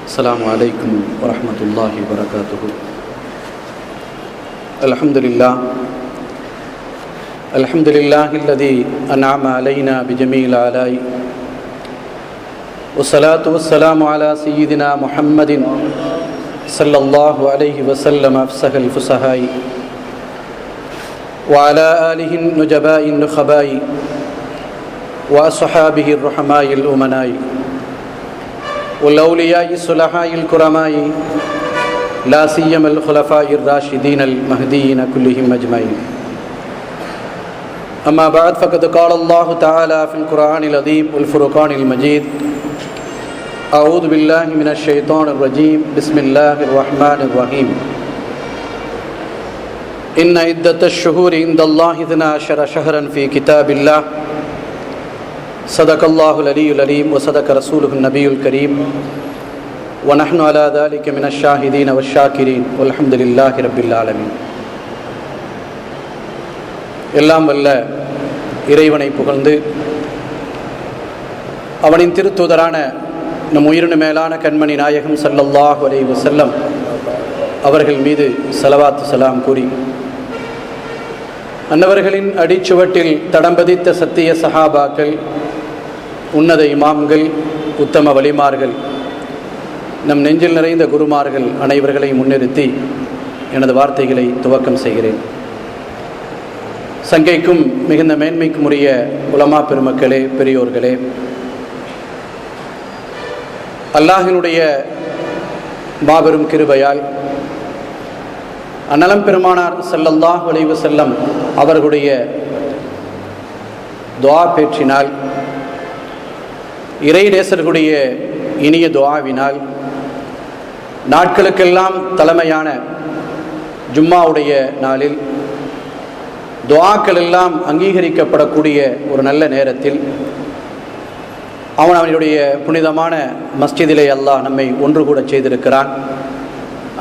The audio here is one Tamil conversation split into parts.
السلام عليكم ورحمة الله وبركاته. الحمد لله الذي أنعم علينا بجميع الآلاء، والصلاة والسلام على سيدنا محمد صلى الله عليه وسلم أفصح الفصحاء، وعلى آله النجباء النخباء، وأصحابه الرحماء الأمناء، والأولياء الصلحاء الكرماء، لا سيما الخلفاء الراشدين المهديين كلهم أجمعين. أما بعد، فقد قال الله تعالى في القرآن العظيم والفرقان المجيد: أعوذ بالله من الشيطان الرجيم، بسم الله الرحمن الرحيم. إن عدة الشهور عند الله 12 شهرا في كتاب الله، صدق الله العلي العليم وصدق رسوله النبي الكريم، ونحن على ذلك من الشاهدين والشاكرين والحمد لله رب العالمين. எல்லாம் வல்ல இறைவனை புகழ்ந்து அவனின் திருத்தூதரான நம் உயிரினு மேலான கண்மணி நாயகம் ஸல்லல்லாஹு அலைஹி வஸல்லம் அவர்கள் மீது ஸலவாத் ஸலாம் கூறி, அன்னவர்களின் அடிச்சுவட்டில் தடம்பதித்த சத்திய சஹாபாக்கள், உன்னத இமாம்கள், உத்தம வலிமார்கள், நம் நெஞ்சில் நிறைந்த குருமார்கள் அனைவர்களை முன்னிறுத்தி எனது வார்த்தைகளை துவக்கம் செய்கிறேன். சங்கைக்கும் மிகுந்த மேன்மைக்கும் உரிய உலமா பெருமக்களே, பெரியோர்களே, அல்லாஹினுடைய மாபெரும் கிருபையால் அன்னலம் பெருமானார் ஸல்லல்லாஹு அலைஹி வஸல்லம் அவர்களுடைய துஆ பேற்றினால், இறை நேசர்களுடைய இனிய துஆவினால், நாட்களுக்கெல்லாம் தலைமையான ஜும்மாவுடைய நாளில் துஆக்கள் எல்லாம் அங்கீகரிக்கப்படக்கூடிய ஒரு நல்ல நேரத்தில் அவனுடைய புனிதமான மஸ்ஜிதிலே அல்லாஹ் நம்மை ஒன்று கூட செய்திருக்கிறான்.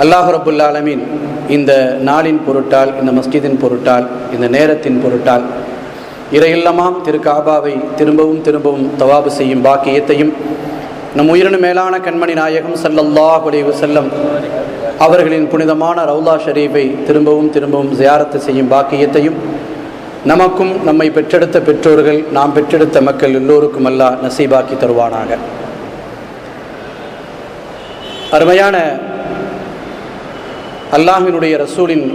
அல்லாஹ் ரப்புல் ஆலமீன் இந்த நாளின் பொருட்டால், இந்த மஸ்ஜிதின் பொருட்டால், இந்த நேரத்தின் பொருட்டால் இறையில்லமாம் திரு காபாவை திரும்பவும் திரும்பவும் தவாபு செய்யும் பாக்கியத்தையும், நம் உயிரினு மேலான கண்மணி நாயகம் ஸல்லல்லாஹு அலைஹி வஸல்லம் அவர்களின் புனிதமான ரவுலா ஷரீஃபை திரும்பவும் திரும்பவும் ஜியாரத்து செய்யும் பாக்கியத்தையும் நமக்கும் நம்மை பெற்றெடுத்த பெற்றோர்கள், நாம் பெற்றெடுத்த மக்கள் எல்லோருக்கும் அல்லாஹ் நசீபாக்கி தருவானாக. அருமையான அல்லாஹ்வினுடைய ரசூலின்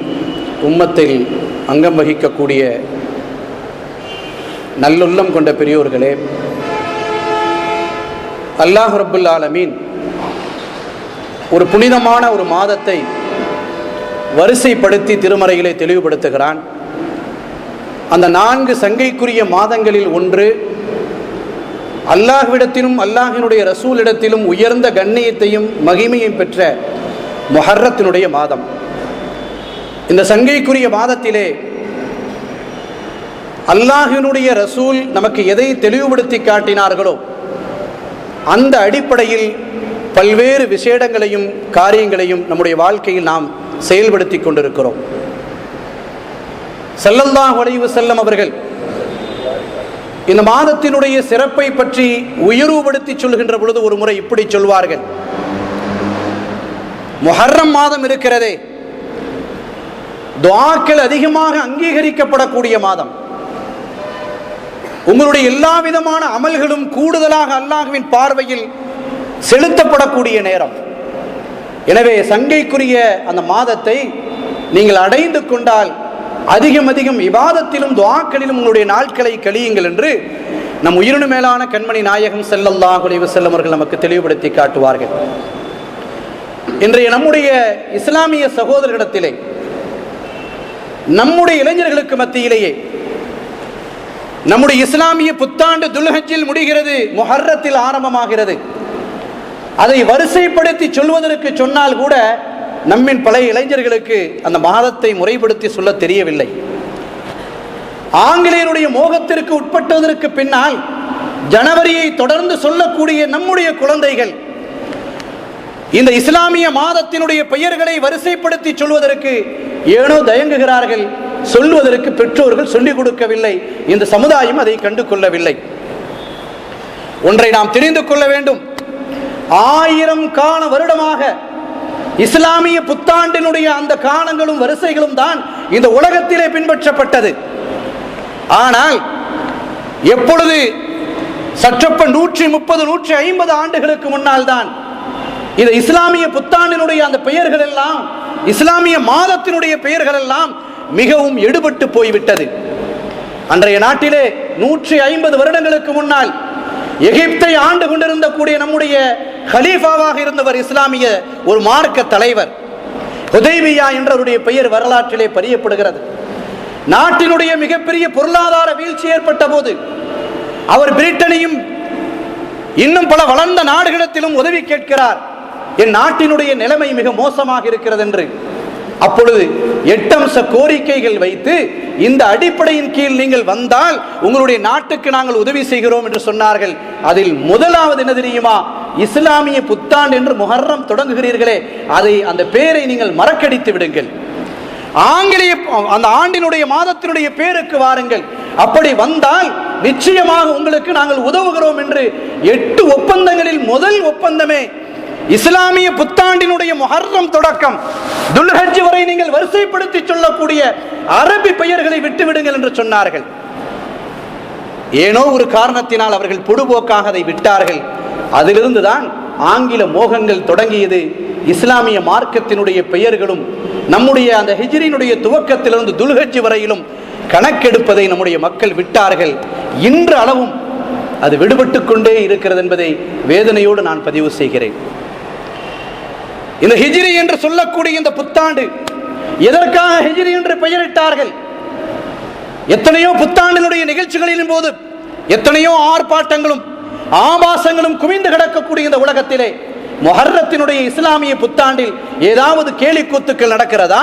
உம்மத்தில் அங்கம் வகிக்கக்கூடிய நல்லுள்ளம் கொண்ட பெரியோர்களே, அல்லாஹ் ரப்புல் ஆலமீன் ஒரு புனிதமான ஒரு மாதத்தை வரிசைப்படுத்தி திருமறையிலே தெளிவுபடுத்துகிறான். அந்த 4 சங்கைக்குரிய மாதங்களில் ஒன்று, அல்லாஹ்விடத்திலும் அல்லாஹினுடைய ரசூலிடத்திலும் உயர்ந்த கண்ணியத்தையும் மகிமையும் பெற்ற முஹர்ரத்தினுடைய மாதம். இந்த சங்கைக்குரிய மாதத்திலே அல்லாஹினுடைய ரசூல் நமக்கு எதை தெளிவுபடுத்தி காட்டினார்களோ அந்த அடிப்படையில் பல்வேறு விசேடங்களையும் காரியங்களையும் நம்முடைய வாழ்க்கையில் நாம் செயல்படுத்தி கொண்டிருக்கிறோம். ஸல்லல்லாஹு அலைஹி வஸல்லம் அவர்கள் இந்த மாதத்தினுடைய சிறப்பை பற்றி உயர்வுபடுத்தி சொல்கின்ற பொழுது ஒரு முறை இப்படி சொல்வார்கள்: முஹர்ரம் மாதம் இருக்கிறதே, துஆக்கள் அதிகமாக அங்கீகரிக்கப்படக்கூடிய மாதம். உங்களுடைய எல்லா விதமான அமல்களும் கூடுதலாக அல்லாஹ்வின் பார்வையில் செலுத்தப்படக்கூடிய நேரம். எனவே சங்கைக்குரிய அந்த மாதத்தை நீங்கள் அடைந்து கொண்டால் அதிகம் அதிகம் இபாதத்திலும் துஆக்களிலும் உங்களுடைய நாட்களை கழியுங்கள் என்று நம் உயிரினு மேலான கண்மணி நாயகம் ஸல்லல்லாஹு அலைஹி வஸல்லம் அவர்கள் நமக்கு தெளிவுபடுத்தி காட்டுவார்கள். இன்றைய நம்முடைய இஸ்லாமிய சகோதரர்களிடத்திலே, நம்முடைய இளைஞர்களுக்கு மத்தியிலேயே நம்முடைய இஸ்லாமிய புத்தாண்டு துல்ஹஜ்ஜில் முடிகிறது, முஹர்ரத்தில் ஆரம்பமாகிறது. அதை வரிசைப்படுத்தி சொல்வதற்கு சொன்னால் கூட நம்மின் பழைய இளைஞர்களுக்கு அந்த மாதத்தை முறைப்படுத்தி சொல்ல தெரியவில்லை. ஆங்கிலேயருடைய மோகத்திற்கு உட்பட்டதற்கு பின்னால் ஜனவரியை தொடர்ந்து சொல்லக்கூடிய நம்முடைய குழந்தைகள் இந்த இஸ்லாமிய மாதத்தினுடைய பெயர்களை வரிசைப்படுத்தி சொல்வதற்கு ஏனோ தயங்குகிறார்கள். சொல்வதற்கு பெற்றோர்கள் சொல்லிக் கொடுக்கவில்லை, இந்த சமுதாயம் அதை கண்டு கொள்ளவில்லை. ஒன்றை நாம் தெரிந்து கொள்ள வேண்டும். 1000 கால வருடமாக இஸ்லாமிய புத்தாண்டினுடைய அந்த காலங்களும் வரிசைகளும் தான் இந்த உலகத்திலே பின்பற்றப்பட்டது. ஆனால் எப்பொழுது சற்றப்ப 130 150 ஆண்டுகளுக்கு முன்னால் தான் இந்த இஸ்லாமிய புத்தாண்டினுடைய அந்த பெயர்கள் எல்லாம், இஸ்லாமிய மாதத்தினுடைய பெயர்கள் எல்லாம் மிகவும் எடுபட்டு போய்விட்டது. அன்றைய நாட்டிலே 150 வருடங்களுக்கு முன்னால் எகிப்தை ஆண்டு கொண்டிருந்த கூடிய நம்முடைய கலீஃபாவாக இருந்தவர் இஸ்லாமிய ஒரு மார்க்க தலைவர் ஹுதைபியா என்றவருடைய பெயர் வரலாற்றிலே பதியப்படுகிறது. நாட்டினுடைய மிகப்பெரிய பொருளாதார வீழ்ச்சி ஏற்பட்ட போது அவர் பிரிட்டனையும் இன்னும் பல வளர்ந்த நாடுகளிடத்திலும் உதவி கேட்கிறார். என் நாட்டினுடைய நிலைமை மிக மோசமாக இருக்கிறது என்று. அப்பொழுது 8 அம்ச கோரிக்கைகள் வைத்து இந்த அடிப்படையின் கீழ் நீங்கள் வந்தால் உங்களுடைய நாட்டுக்கு நாங்கள் உதவி செய்கிறோம் என்று சொன்னார்கள். அதில் முதலாவது என்ன தெரியுமா? இஸ்லாமிய புத்தாண்டு என்று முஹர்ரம் தொடங்குகிறீர்களே, அந்த பெயரை நீங்கள் மறக்கடித்து விடுங்கள். ஆங்கிலேய அந்த ஆண்டினுடைய மாதத்தினுடைய பேருக்கு வாருங்கள். அப்படி வந்தால் நிச்சயமாக உங்களுக்கு நாங்கள் உதவுகிறோம் என்று 8 ஒப்பந்தங்களில் முதல் ஒப்பந்தமே இஸ்லாமிய புத்தாண்டினுடைய முஹர்ரம் தொடக்கம் துல்ஹஜ் வரை நீங்கள் வரிசைப்படுத்தி சொல்லக்கூடிய அரபி பெயர்களை விட்டுவிடுங்கள் என்று சொன்னார்கள். ஏனோ ஒரு காரணத்தினால் அவர்கள் பொடுபோக்காக அதை விட்டார்கள். அதிலிருந்துதான் ஆங்கில மோகங்கள் தொடங்கியது. இஸ்லாமிய மார்க்கத்தினுடைய பெயர்களும் நம்முடைய அந்த ஹிஜ்ரியினுடைய துவக்கத்திலிருந்து துல்ஹஜ் வரையிலும் கணக்கெடுப்பதை நம்முடைய மக்கள் விட்டார்கள். இன்று அளவும் அது விடுபட்டு கொண்டே இருக்கிறது என்பதை வேதனையோடு நான் பதிவு செய்கிறேன். இந்த ஹிஜ்ரி என்று சொல்லக்கூடிய இந்த புத்தாண்டு எதற்காக ஹிஜ்ரி என்று பெயரிட்டார்கள்? எத்தனையோ புத்தாண்டினுடைய நிகழ்ச்சிகளின் போது எத்தனையோ ஆர்ப்பாட்டங்களும் ஆபாசங்களும் குவிந்து கிடக்கக்கூடிய இந்த உலகத்திலே முஹர்ரத்தினுடைய இஸ்லாமிய புத்தாண்டில் ஏதாவது கேலி கூத்துக்கள் நடக்கிறதா?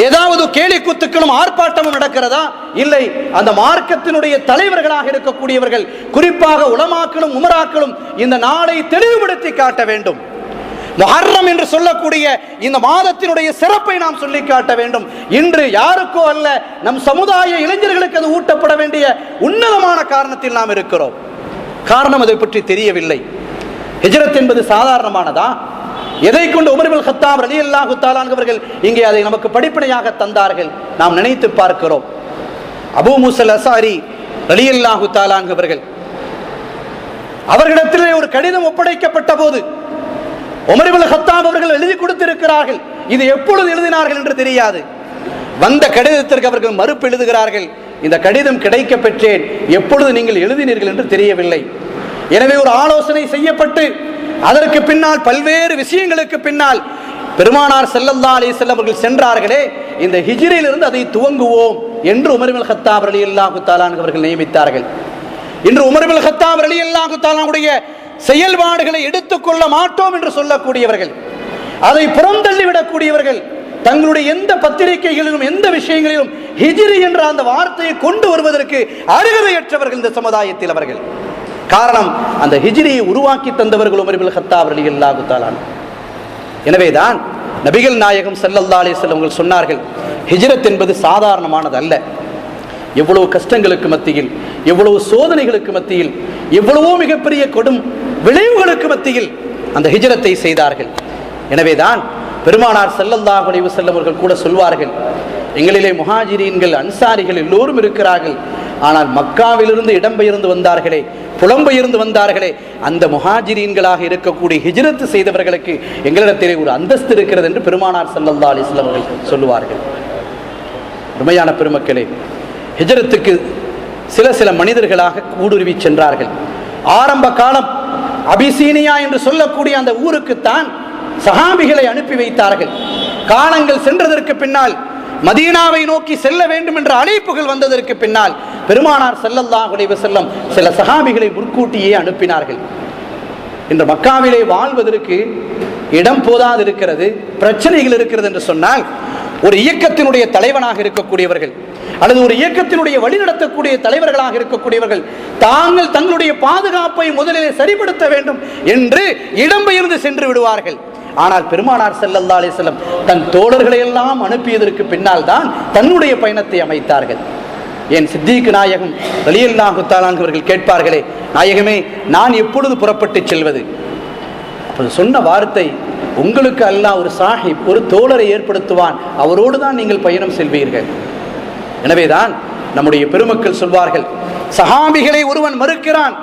ஏதாவது கேலி கூத்துக்களும் ஆர்ப்பாட்டமும் நடக்கிறதா? இல்லை. அந்த மார்க்கத்தினுடைய தலைவர்களாக இருக்கக்கூடியவர்கள், குறிப்பாக உலமாக்களும் உமராக்களும் இந்த நாளை தெளிவுபடுத்தி காட்ட வேண்டும். முஹர்ரம் என்று சொல்லக்கூடிய இந்த மாதத்தினுடைய சிறப்பை நாம் சொல்லி காட்ட வேண்டும். இன்று யாருக்கோ அல்ல, நம் சமுதாய இளைஞர்களுக்கு அது ஊட்டப்பட வேண்டிய உன்னதமான காரணத்தில் நாம் இருக்கிறோம். காரணம் அதை பற்றி தெரியவில்லை. ஹிஜ்ரத் என்பது சாதாரணமானதா? எதை கொண்டு உமர் இப்னு கத்தாப் ரலியல்லாஹு தஆலா அவர்கள் இங்கே அதை நமக்கு படிப்பனையாக தந்தார்கள் நாம் நினைத்து பார்க்கிறோம். அபூ மூஸா அஸ்ஸாரி ரலியல்லாஹு தஆலா அவர்களிடத்திலே ஒரு கடிதம் ஒப்படைக்கப்பட்ட போது உமர் இப்னு கத்தாப் அவர்கள் எழுதி கொடுத்திருக்கிறார்கள். இது எப்பொழுது எழுதினார்கள் என்று தெரியாது. வந்த கடிதத்திற்கு அவர்கள் மறுப்பு எழுதுகிறார்கள். இந்த கடிதம் கிடைக்க பெற்றேன், எப்பொழுது நீங்கள் எழுதினீர்கள் என்று தெரியவில்லை. எனவே ஒரு ஆலோசனை செய்யப்பட்டு அதற்கு பின்னால் பல்வேறு விஷயங்களுக்கு பின்னால் பெருமானார் ஸல்லல்லாஹு அலைஹி வஸல்லம் அவர்கள் சென்றார்களே, இந்த ஹிஜ்ரியிலிருந்து அதை துவங்குவோம் என்று உமர் இப்னு கத்தாப் ரலியல்லாஹு தஆலா அவர்கள் நியமித்தார்கள். இன்று உமர் இப்னு கத்தாப் ரலியல்லாஹு தஆலாவுடைய செயல்பாடுகளை எடுத்துக்கொள்ள மாட்டோம் என்று சொல்லக்கூடியவர்கள், அதை புறந்தள்ளிவிடக்கூடியவர்கள், தங்களுடைய எந்த பத்திரிகைகளிலும் எந்த விஷயங்களிலும் ஹிஜ்ரி என்ற அந்த வார்த்தையை கொண்டு வருவதற்கு அருகதையற்றவர்கள் இந்த சமுதாயத்தில் அவர்கள். காரணம், அந்த ஹிஜ்ரியை உருவாக்கி தந்தவர்கள் உமர் இப்னு கத்தாப் ரலியல்லாஹு தஆலா. எனவேதான் நபிகள் நாயகம் ஸல்லல்லாஹு அலைஹி வஸல்லம் அவர்கள் சொன்னார்கள், ஹிஜ்ரத் என்பது சாதாரணமானது அல்ல. எவ்வளவு கஷ்டங்களுக்கு மத்தியில், எவ்வளவு சோதனைகளுக்கு மத்தியில், எவ்வளவோ மிகப்பெரிய கொடும் விளைவுகளுக்கு மத்தியில் அந்த ஹிஜ்ரத்தை செய்தார்கள். எனவேதான் பெருமானார் ஸல்லல்லாஹு அலைஹி வஸல்லம் அவர்கள் கூட சொல்வார்கள், எங்களிலே முஹாஜிரீன்கள் அன்சாரிகள் எல்லோரும் இருக்கிறார்கள், ஆனால் மக்காவிலிருந்து இடம்பெயர்ந்து வந்தார்களே, புலம்பெயர்ந்து வந்தார்களே, அந்த முஹாஜிரீன்களாக இருக்கக்கூடிய ஹிஜ்ரத் செய்தவர்களுக்கு எங்களிடத்திலே ஒரு அந்தஸ்து இருக்கிறது என்று பெருமானார் ஸல்லல்லாஹு அலைஹி வஸல்லம் அவர்கள் சொல்லுவார்கள். உண்மையான பெருமக்களே, ஹிஜ்ரத்துக்கு சில மனிதர்களாக ஊடுருவி சென்றார்கள். ஆரம்ப காலம் அபிசீனியா என்று சொல்லக்கூடிய அந்த ஊருக்குத்தான் சஹாபிகளை அனுப்பி வைத்தார்கள். காலங்கள் சென்றதற்கு பின்னால் மதீனாவை நோக்கி செல்ல வேண்டும் என்ற அழைப்புகள் வந்ததற்கு பின்னால் பெருமானார் ஸல்லல்லாஹு அலைஹி வஸல்லம் சில சஹாபிகளை முன்கூட்டியே அனுப்பினார்கள். இன்று மக்காவிலே வாழ்வதற்கு இடம் போதாது இருக்கிறது, பிரச்சனைகள் இருக்கிறது என்று சொன்னால், ஒரு இயக்கத்தினுடைய தலைவனாக இருக்கக்கூடியவர்கள் அல்லது ஒரு இயக்கத்தினுடைய வழிநடத்தக்கூடிய தலைவர்களாக இருக்கக்கூடியவர்கள் தாங்கள் தங்களுடைய பாதுகாப்பை முதலிலே சரிப்படுத்த வேண்டும் என்று இடம்பெயர்ந்து சென்று விடுவார்கள். ஆனால் பெருமானார் ஸல்லல்லாஹு அலைஹி வஸல்லம் தன் தோழர்களை எல்லாம் அனுப்பியதற்கு பின்னால் தான் தன்னுடைய பயணத்தை அமைத்தார்கள். என் சித்திக் நாயகம் ரலியல்லாஹு தஆலா அவர்கள் கேட்பார்களே, நாயகமே, நான் எப்பொழுது புறப்பட்டு செல்வது? அப்போது சொன்ன வார்த்தை, உங்களுக்கு அல்லாஹ் ஒரு சாஹிப், ஒரு தோழரை ஏற்படுத்துவான், அவரோடு தான் நீங்கள் பயணம் செல்வீர்கள். எனவேதான் நம்முடைய பெருமக்கள் சொல்வார்கள், சஹாபிகளை ஒருவன் மறுக்கிறான்,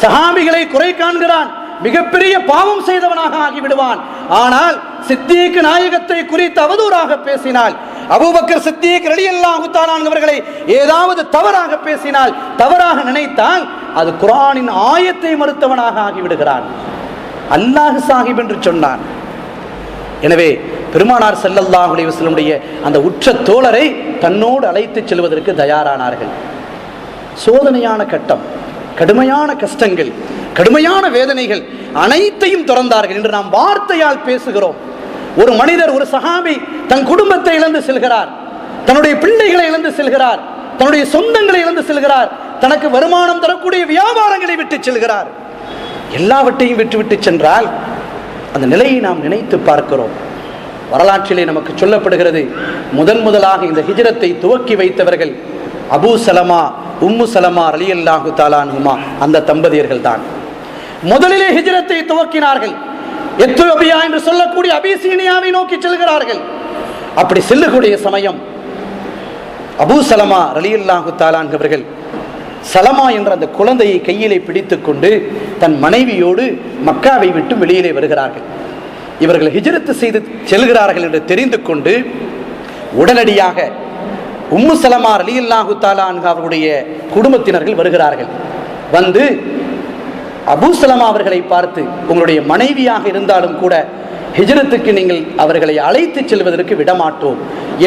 சஹாபிகளை குறை காண்கிறான், மிகப்பெரிய பாவம் செய்தவனாக ஆகிவிடுவான். ஆனால் சித்தீக் நாயகத்தை குறித்து அவதூறாக பேசினால், அபூபக்கர் சித்தீக் ரலியல்லாஹு தஆலா அவர்களை ஏதாவது தவறாக பேசினால், தவறாக நினைத்தால், அது குர்ஆனின் ஆயத்தை மறுத்தவனாக ஆகிவிடுகிறான். அல்லாஹ் சாஹிப் என்று சொன்னான். எனவே பெருமானார் ஸல்லல்லாஹு அலைஹி வஸல்லம் அந்த உற்ற தோழரை தன்னோடு அழைத்து செல்வதற்கு தயாரானார்கள். சோதனையான கட்டம், கடுமையான கஷ்டங்கள், கடுமையான வேதனைகள் அனைத்தையும் துறந்தார்கள். இன்று நாம் வார்த்தையால் பேசுகிறோம். ஒரு மனிதர், ஒரு சஹாபி தன் குடும்பத்தை இழந்து செல்கிறார், தன்னுடைய பிள்ளைகளை இழந்து செல்கிறார், தன்னுடைய சொந்தங்களை இழந்து செல்கிறார், தனக்கு வருமானம் தரக்கூடிய வியாபாரங்களை விட்டு செல்கிறார். எல்லாவற்றையும் விட்டுவிட்டு சென்றால் அந்த நிலையை நாம் நினைத்து பார்க்கிறோம். வரலாற்றிலே நமக்கு சொல்லப்படுகிறது, முதலாக இந்த ஹிஜ்ரத்தை துவக்கி வைத்தவர்கள் அபூ சலமா, உம்மு சலமா ரலியல்லாஹு தஆலா அன்ஹுமா, அந்த தம்பதியர்கள் தான் முதலிலே ஹிஜ்ரத்தை துவக்கினார்கள். எத்தியோப்பியா என்று சொல்லக்கூடிய அபிசீனியாவை நோக்கி செல்கிறார்கள். அப்படி செல்லக்கூடிய சமயம் அபூ சலமா ரலியல்லாஹு தஆலா அவர்கள் சலமா என்ற அந்த குழந்தையை கையிலே பிடித்துக் கொண்டு தன் மனைவியோடு மக்காவை விட்டு வெளியிலே வருகிறார்கள். இவர்கள் ஹிஜ்ரத் செய்து செல்கிறார்கள் என்று தெரிந்து கொண்டு உடனடியாக உம்மு சலமா ரலியல்லாஹு தஆலா அன்ஹா அவருடைய குடும்பத்தினர்கள் வருகிறார்கள். வந்து அபூ சலமா அவர்களை பார்த்து, உங்களுடைய மனைவியாக இருந்தாலும் கூட ஹிஜ்ரத்துக்கு நீங்கள் அவர்களை அழைத்து செல்வதற்கு விடமாட்டோம்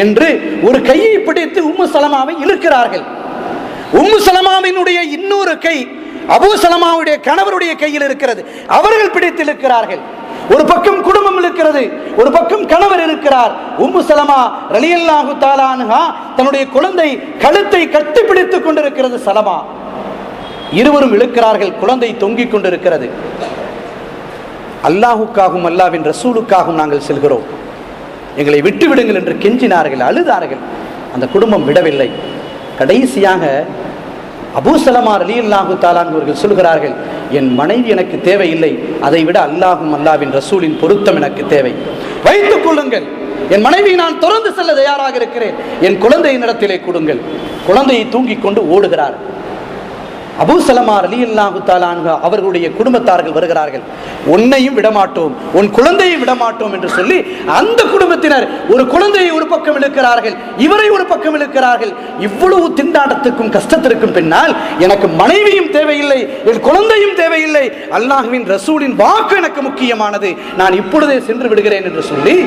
என்று ஒரு கையை பிடித்து உம்மு சலமாவை இழுக்கிறார்கள். உம்மு சலமாவினுடைய இன்னொரு கை அபூ சலமாவுடைய கணவருடைய கையில் இருக்கிறது. அவர்கள் பிடித்து இழுக்கிறார்கள். ஒரு பக்கம் குடும்பம் இருக்கிறது, ஒரு பக்கம் கணவர் இருக்கிறார். உம்மு சலமா ரலியல்லாஹு தஆலா அன்ஹா தன்னுடைய குழந்தை கழுத்தை கட்டி பிடித்துக் கொண்டிருக்கிறது. சலமா இருவரும் இழுக்கிறார்கள். குழந்தை தொங்கிக் கொண்டிருக்கிறது. அல்லாஹுக்காகவும் அல்லாஹ்வின் ரசூலுக்காகவும் நாங்கள் செல்கிறோம், எங்களை விட்டு விடுங்கள் என்று கெஞ்சினார்கள், அழுதார்கள். அந்த குடும்பம் விடவில்லை. கடைசியாக அபூ சலமா ரலியல்லாஹு தஆலா அவர்கள் சொல்கிறார்கள், என் மனைவி எனக்கு தேவையில்லை, அதை விட அல்லாஹும் அல்லாஹ்வின் ரசூலின் பொருத்தம் எனக்கு தேவை. வைத்துக் கொள்ளுங்கள், என் மனைவி நான் தொடர்ந்து செல்ல தயாராக இருக்கிறேன், என் குழந்தையின் இடத்திலே கொடுங்கள். குழந்தையை தூங்கிக் கொண்டு ஓடுகிறார். அபூ சலமா ரலியல்லாஹு தஆலா அன்ஹு அவர்களுடைய குடும்பத்தார்கள் வருகிறார்கள். உன்னையும் விடமாட்டோம், உன் குழந்தையை விடமாட்டோம் என்று சொல்லி அந்த குடும்பத்தினர் ஒரு குழந்தையை ஒரு பக்கம் இழுக்கிறார்கள், இவரை ஒரு பக்கம் இழுக்கிறார்கள். இவ்வளவு திண்டாட்டத்துக்கும் கஷ்டத்திற்கும் பின்னால் எனக்கு மனைவியும் தேவையில்லை, என் குழந்தையும் தேவையில்லை, அல்லாஹ்வின் ரசூலின் வாக்கு எனக்கு முக்கியமானது, நான் இப்பொழுதே சென்று விடுகிறேன் என்று சொல்லி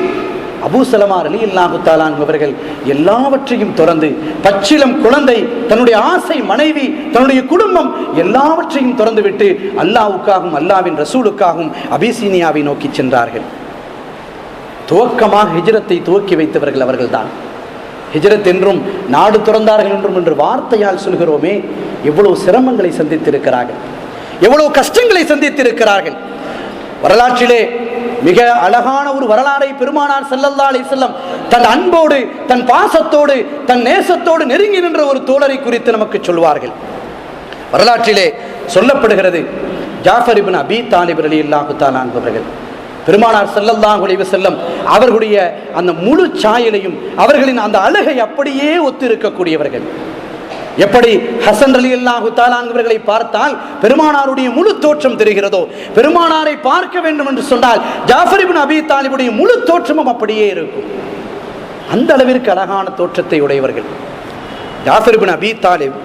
அபூ சலமா ரலியல்லாஹு தஆலா அவர்கள் எல்லாவற்றையும் துறந்து, பச்சிலம் குழந்தை, தன்னுடைய ஆசை மனைவி, தன்னுடைய குடும்பம் எல்லாவற்றையும் துறந்துவிட்டு அல்லாஹ்வுக்காகவும் அல்லாஹ்வின் ரசூலுக்காகவும் அபிசீனியாவை நோக்கி சென்றார்கள். துவக்கமாக ஹிஜ்ரத்தை துவக்கி வைத்தவர்கள் அவர்கள்தான். ஹிஜ்ரத் என்றும் நாடு துறந்தார்கள் என்றும் என்று வார்த்தையால் சொல்கிறோமே, எவ்வளவு சிரமங்களை சந்தித்திருக்கிறார்கள், எவ்வளவு கஷ்டங்களை சந்தித்திருக்கிறார்கள். வரலாற்றிலே மிக அழகான ஒரு வரலாறை பெருமானார் ஸல்லல்லாஹு அலைஹி வஸல்லம் தன் அன்போடு, தன் பாசத்தோடு, தன் நேசத்தோடு நெருங்கி நின்ற ஒரு தோழரை குறித்து நமக்கு சொல்வார்கள். வரலாற்றிலே சொல்லப்படுகிறது, ஜாஃபர் இப்னு அபீ தாலிப் ரலியல்லாஹு தஆலா அவர்கள் பெருமானார் ஸல்லல்லாஹு அலைஹி வஸல்லம் அவர்களுடைய அந்த முழு சாயலையும், அவர்களின் அந்த அழகை அப்படியே ஒத்து இருக்கக்கூடியவர்கள். எப்படி ஹசன் ரலியல்லாஹு தஆலா அவர்களை பார்த்தால் பெருமானாருடைய முழு தோற்றம் தெரிகிறதோ, பெருமானாரை பார்க்க வேண்டும் என்று சொன்னால் ஜாஃபர் இப்னு அபீ தாலிபுடைய முழு தோற்றமும் அப்படியே இருக்கும். அந்த அளவிற்கு அழகான தோற்றத்தை உடையவர்கள். ஜாஃபர் இப்னு அபீ தாலிப்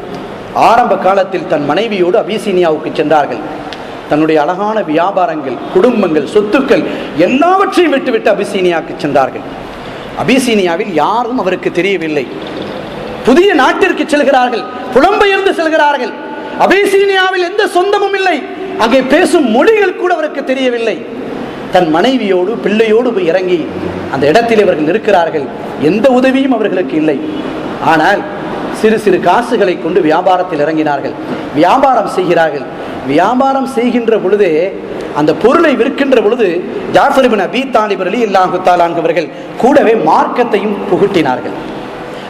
ஆரம்ப காலத்தில் தன் மனைவியோடு அபிசீனியாவுக்கு சென்றார்கள். தன்னுடைய அழகான வியாபாரங்கள், குடும்பங்கள், சொத்துக்கள் எல்லாவற்றையும் விட்டுவிட்டு அபிசீனியாவுக்கு சென்றார்கள். அபிசீனியாவில் யாரும் அவருக்கு தெரியவில்லை. புதிய நாட்டிற்கு செல்கிறார்கள், புலம்பெயர்ந்து செல்கிறார்கள். அபிசீனியாவில் எந்த சொந்தமும் இல்லை, அங்கே பேசும் மொழிகள் கூட அவருக்கு தெரியவில்லை. தன் மனைவியோடு பிள்ளையோடு போய் இறங்கி அந்த இடத்தில் அவர்கள் இருக்கிறார்கள். எந்த உதவியும் அவர்களுக்கு இல்லை. ஆனால் சிறு சிறு காசுகளை கொண்டு வியாபாரத்தில் இறங்கினார்கள், வியாபாரம் செய்கிறார்கள். வியாபாரம் செய்கின்ற பொழுதே, அந்த பொருளை விற்கின்ற பொழுது ஜாஃபர் இப்னு அபீ தாலிப் ரலியல்லாஹு தஆலா அவர்கள் கூடவே மார்க்கத்தையும் புகட்டினார்கள்.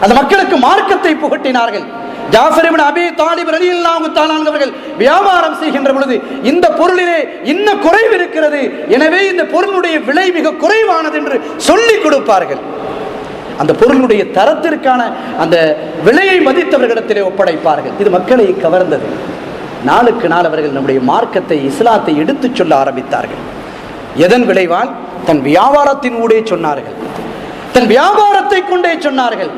அந்த மக்களுக்கு மார்க்கத்தை புகட்டினார்கள். ஜாஃபர் இப்னு அபீ தாலிப் ரலியல்லாஹு தஆலா அவர்கள் வியாபாரம் செய்கின்ற பொழுது இந்த பொருளிலே இன்ன குறைவு இருக்கிறது, எனவே இந்த பொருளுடைய விலை மிக குறைவானது என்று சொல்லிக் கொடுப்பார்கள். அந்த பொருளுடைய தரத்திற்கான அந்த விலையை மதித்தவர்களிடத்திலே ஒப்படைப்பார்கள். இது மக்களை கவர்ந்தது. நாளுக்கு நாள் அவர்கள் நம்முடைய மார்க்கத்தை, இஸ்லாத்தை எடுத்துச் சொல்ல ஆரம்பித்தார்கள். எதன் விளைவால்? தன் வியாபாரத்தின் ஊடே சொன்னார்கள், தன் வியாபாரத்தை கொண்டே சொன்னார்கள்.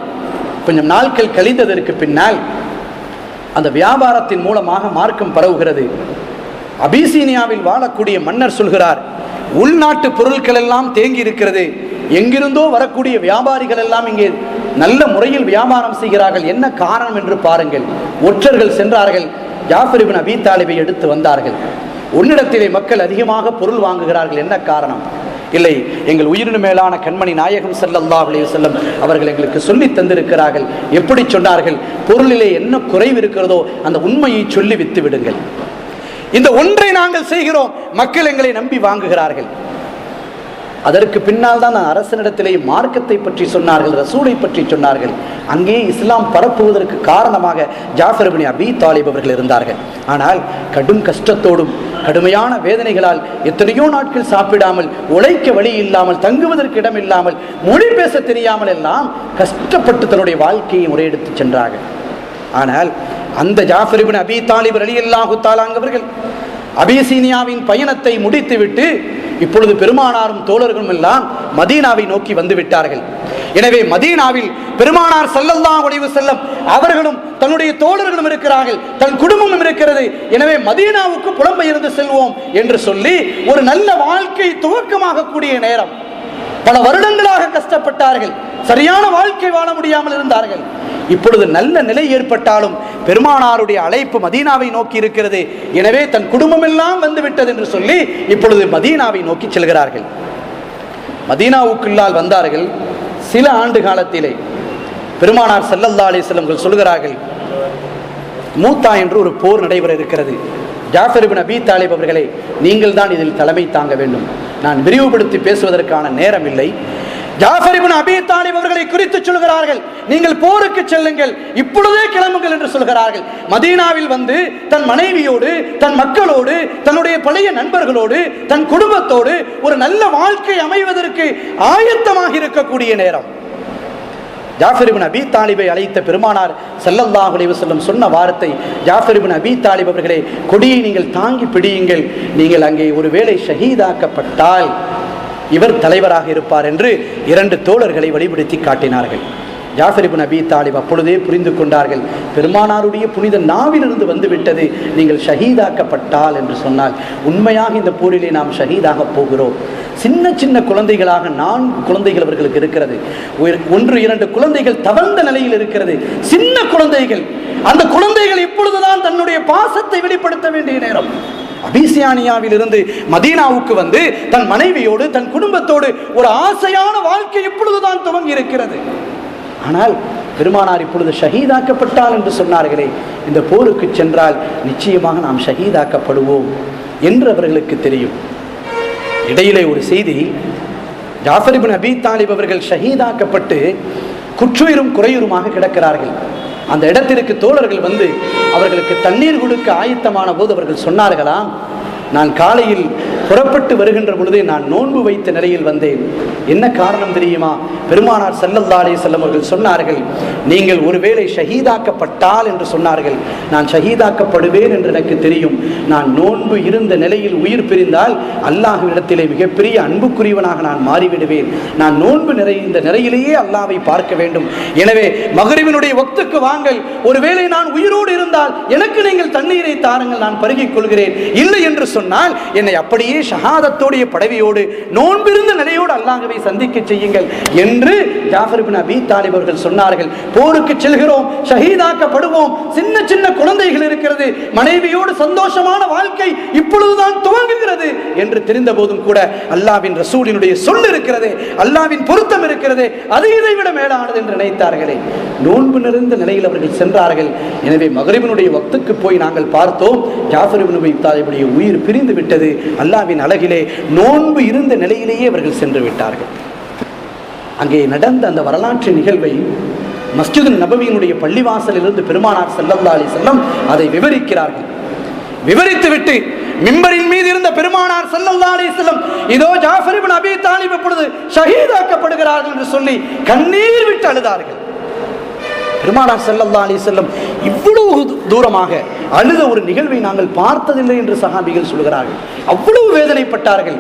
கொஞ்சம் நாட்கள் கழிந்ததற்கு பின்னால் அந்த வியாபாரத்தின் மூலமாக மார்க்கம் பரவுகிறது. அபிசீனியாவில் வாழக்கூடிய மன்னர் சொல்கிறார், உள்நாட்டு பொருட்கள் எல்லாம் தேங்கி இருக்கிறது, எங்கிருந்தோ வரக்கூடிய வியாபாரிகள் எல்லாம் இங்கே நல்ல முறையில் வியாபாரம் செய்கிறார்கள், என்ன காரணம் என்று பாருங்கள். ஒற்றர்கள் சென்றார்கள், ஜாஃபர் இப்னு அபீ தாலிபை எடுத்து வந்தார்கள். உன்னிடத்திலே மக்கள் அதிகமாக பொருள் வாங்குகிறார்கள், என்ன காரணம்? இல்லை, எங்கள் உயிரினு மேலான கண்மணி நாயகம் ஸல்லல்லாஹு அலைஹி வஸல்லம் அவர்கள் எங்களுக்கு சொல்லி தந்திருக்கிறார்கள். எப்படி சொன்னார்கள்? பொருளிலே என்ன குறைவு இருக்கிறதோ அந்த உண்மையை சொல்லி வித்து விடுங்கள். இந்த ஒன்றை நாங்கள் செய்கிறோம், மக்கள் எங்களை நம்பி வாங்குகிறார்கள். அதற்கு பின்னால் தான் அரசனிடத்திலே மார்க்கத்தை பற்றி சொன்னார்கள், ரசூலை பற்றி சொன்னார்கள். அங்கே இஸ்லாம் பரப்புவதற்கு காரணமாக ஜாஃபர் இப்னு அபீ தாலிப் அவர்கள் இருந்தார்கள். ஆனால் கடும் கஷ்டத்தோடும் கடுமையான வேதனைகளால் எத்தனையோ நாட்கள் சாப்பிடாமல், உழைக்க வழி இல்லாமல், தங்குவதற்கு இடம் இல்லாமல், மொழி பேச தெரியாமல் எல்லாம் கஷ்டப்பட்டு தன்னுடைய வாழ்க்கையை முறையெடுத்து சென்றார்கள். ஆனால் அந்த ஜாஃபர் இப்னு அபீ தாலிப் ரலியல்லாஹு தஆலா அவர்கள் அபிசீனியாவின் பயணத்தை முடித்துவிட்டு இப்பொழுது பெருமானாரும் தோழர்களும் எல்லாம் மதீனாவை நோக்கி வந்து விட்டார்கள். எனவே மதீனாவில் பெருமானார் ஸல்லல்லாஹு அலைஹி வஸல்லம் அவர்களும் தன்னுடைய தோழர்களும் இருக்கிறார்கள், தன் குடும்பமும் இருக்கிறது. எனவே மதீனாவுக்கு புலம்பெயர்ந்து செல்வோம் என்று சொல்லி ஒரு நல்ல வாழ்க்கை துவக்கமாக கூடிய நேரம். பல வருடங்களாக கஷ்டப்பட்டார்கள், சரியான வாழ்க்கை வாழ முடியாமல் இருந்தார்கள். இப்பொழுது நல்ல நிலை ஏற்பட்டாலும் பெருமானாருடைய அழைப்பு மதீனாவை நோக்கி இருக்கிறது, எனவே தன் குடும்பம் எல்லாம் வந்து விட்டது என்று சொல்லி இப்பொழுது மதீனாவை நோக்கி செல்கிறார்கள். மதீனாவுக்குள்ளால் வந்தார்கள். சில ஆண்டு காலத்திலே பெருமானார் ஸல்லல்லாஹு அலைஹி வஸல்லம் சொல்கிறார்கள், மூத்தா என்று ஒரு போர் நடைபெற இருக்கிறது. ஜாஃபர் இப்னு அபீ தாலிப் அவர்களே, நீங்கள் தான் இதில் தலைமை தாங்க வேண்டும். நான் விரிவுபடுத்தி பேசுவதற்கான நேரம் இல்லை. ஜாஃபர் இப்னு அபீ தாலிப் அவர்களை குறித்து சொல்கிறார்கள், நீங்கள் போருக்கு செல்லுங்கள், இப்பொழுதே கிளம்புங்கள் என்று சொல்கிறார்கள். மதீனாவில் வந்து தன் மனைவியோடு, தன் மக்களோடு, தன்னுடைய பழைய நண்பர்களோடு, தன் குடும்பத்தோடு ஒரு நல்ல வாழ்க்கை அமைவதற்கு ஆயத்தமாக இருக்கக்கூடிய நேரம். ஜாஃபர் இப்னு அபீ தாலிபை அழைத்த பெருமானார் ஸல்லல்லாஹு அலைஹி வஸல்லம் சொன்ன வார்த்தை, ஜாஃபர் இப்னு அபீ தாலிப் அவர்களே, கொடியை நீங்கள் தாங்கி பிடியுங்கள், நீங்கள் அங்கே ஒருவேளை ஷஹீதாக்கப்பட்டால் இவர் தலைவராக இருப்பார் என்று இரண்டு தோழர்களை வழிபடுத்தி காட்டினார்கள். ஜாஃபர் இப்னு அபீ தாலிப் அப்பொழுதே புரிந்து கொண்டார்கள், பெருமானாருடைய புனித நாவிலிருந்து வந்துவிட்டது, நீங்கள் ஷஹீதாக்கப்பட்டால் என்று சொன்னால் உண்மையாக இந்த போரிலே நாம் ஷஹீதாக போகிறோம். சின்ன சின்ன குழந்தைகளாக 4 குழந்தைகள் அவர்களுக்கு இருக்கிறது. 1-2 குழந்தைகள் தவழ்ந்த நிலையில் இருக்கிறது, சின்ன குழந்தைகள். அந்த குழந்தைகள் இப்பொழுதுதான் தன்னுடைய பாசத்தை வெளிப்படுத்த வேண்டிய நேரம். அபிசியானியாவில் இருந்து மதீனாவுக்கு வந்து தன் மனைவியோடு, தன் குடும்பத்தோடு ஒரு ஆசையான வாழ்க்கை இப்பொழுதுதான் துவங்கி இருக்கிறது. ஆனால் பெருமானார் இப்பொழுது ஷஹீதாக்கப்பட்டால் என்று சொன்னார்களே, இந்த போருக்கு சென்றால் நிச்சயமாக நாம் ஷஹீதாக்கப்படுவோம் என்று அவர்களுக்கு தெரியும். இடையிலே ஒரு செய்தி, ஜாஃபர் இப்னு அபீ தாலிப் அவர்கள் ஷஹீதாக்கப்பட்டு குற்றுயிரும் குறையுருமாக கிடக்கிறார்கள். அந்த இடத்திற்கு தோழர்கள் வந்து அவர்களுக்கு தண்ணீர் கொடுக்க ஆயத்தமான போது அவர்கள் சொன்னார்களாம், நான் காலையில் புறப்பட்டு வருகின்ற பொழுதே நான் நோன்பு வைத்த நிலையில் வந்தேன். என்ன காரணம் தெரியுமா? பெருமானார் ஸல்லல்லாஹு அலைஹி வஸல்லம் அவர்கள் சொன்னார்கள், நீங்கள் ஒருவேளை ஷஹீதாக்கப்பட்டால் என்று சொன்னார்கள். நான் ஷஹீதாக்கப்படுவேன் என்று எனக்கு தெரியும். நான் நோன்பு இருந்த நிலையில் உயிர் பிரிந்தால் அல்லாஹ்விடத்திலே மிகப்பெரிய அன்புக்குரியவனாக நான் மாறிவிடுவேன். நான் நோன்பு நிறைந்த நிலையிலேயே அல்லாஹ்வை பார்க்க வேண்டும். எனவே மக்ரிபினுடைய வக்துக்கு வாங்கள், ஒருவேளை நான் உயிரோடு இருந்தால் எனக்கு நீங்கள் தண்ணீரை தாருங்கள், நான் பருகிக் கொள்கிறேன். இல்லை என்று சொன்னால் என்னை அப்படியே ஷஹாதத்தோடைய பதவியோடு நோன்பிருந்த நிலையோடு அல்லாஹ்வை சந்திக்க செய்யுங்கள் என்று ஜாஃபர் இப்னு அபீ தாலிப் அவர்கள் சொன்னார்கள். போருக்கு செல்கிறோம், ஷஹீதாக்கப்படுவோம், சின்ன சின்ன குழந்தைகள் இருக்கிறது, மனைவியோடு சந்தோஷமான வாழ்க்கை இப்பொழுதுதான் துவங்குகிறது என்று தெரிந்த போதும் கூட அல்லாஹ்வின் ரசூலினுடைய சொல் இருக்கிறது, அல்லாஹ்வின் பொருத்தம் இருக்கிறது, அது இதை விட மேலானது என்று நினைத்தார்களே. நோன்பு நிறைந்த நிலையில் அவர்கள் சென்றார்கள். எனவே மக்ரிபினுடைய வக்துக்கு போய் நாங்கள் பார்த்தோம், ஜாஃபர் இப்னு அபீ தாலிபுடைய உயிர் பிரிந்து விட்டது. அல்லாஹ்வின் அழகிலே நோன்பு இருந்த நிலையிலேயே அவர்கள் சென்று விட்டார்கள். அங்கே நடந்த அந்த வரலாற்று நிகழ்வை மஸ்ஜிது நபவியினுடைய பள்ளிவாசலிலிருந்து பெருமானார் ஸல்லல்லாஹு அலைஹி வஸல்லம் அதை விவரிக்கிறார்கள். விவரித்துவிட்டு மிம்பரின் மீது இருந்த பெருமானார் ஸல்லல்லாஹு அலைஹி வஸல்லம் இதோ ஜாஃபர் இப்னு அபீ தாலிப் இப்பொழுது ஷஹீதாக்கப்படுகிறார்கள் என்று சொல்லி கண்ணீர் விட்டு அழுதார்கள். பெருமானார் ஸல்லல்லாஹு அலைஹி வஸல்லம் இவ்வளவு தூரமாக அழுத ஒரு நிகழ்வை நாங்கள் பார்த்ததில்லை என்று சஹாபிகள் சொல்கிறார்கள். அவ்வளவு வேதனைப்பட்டார்கள்.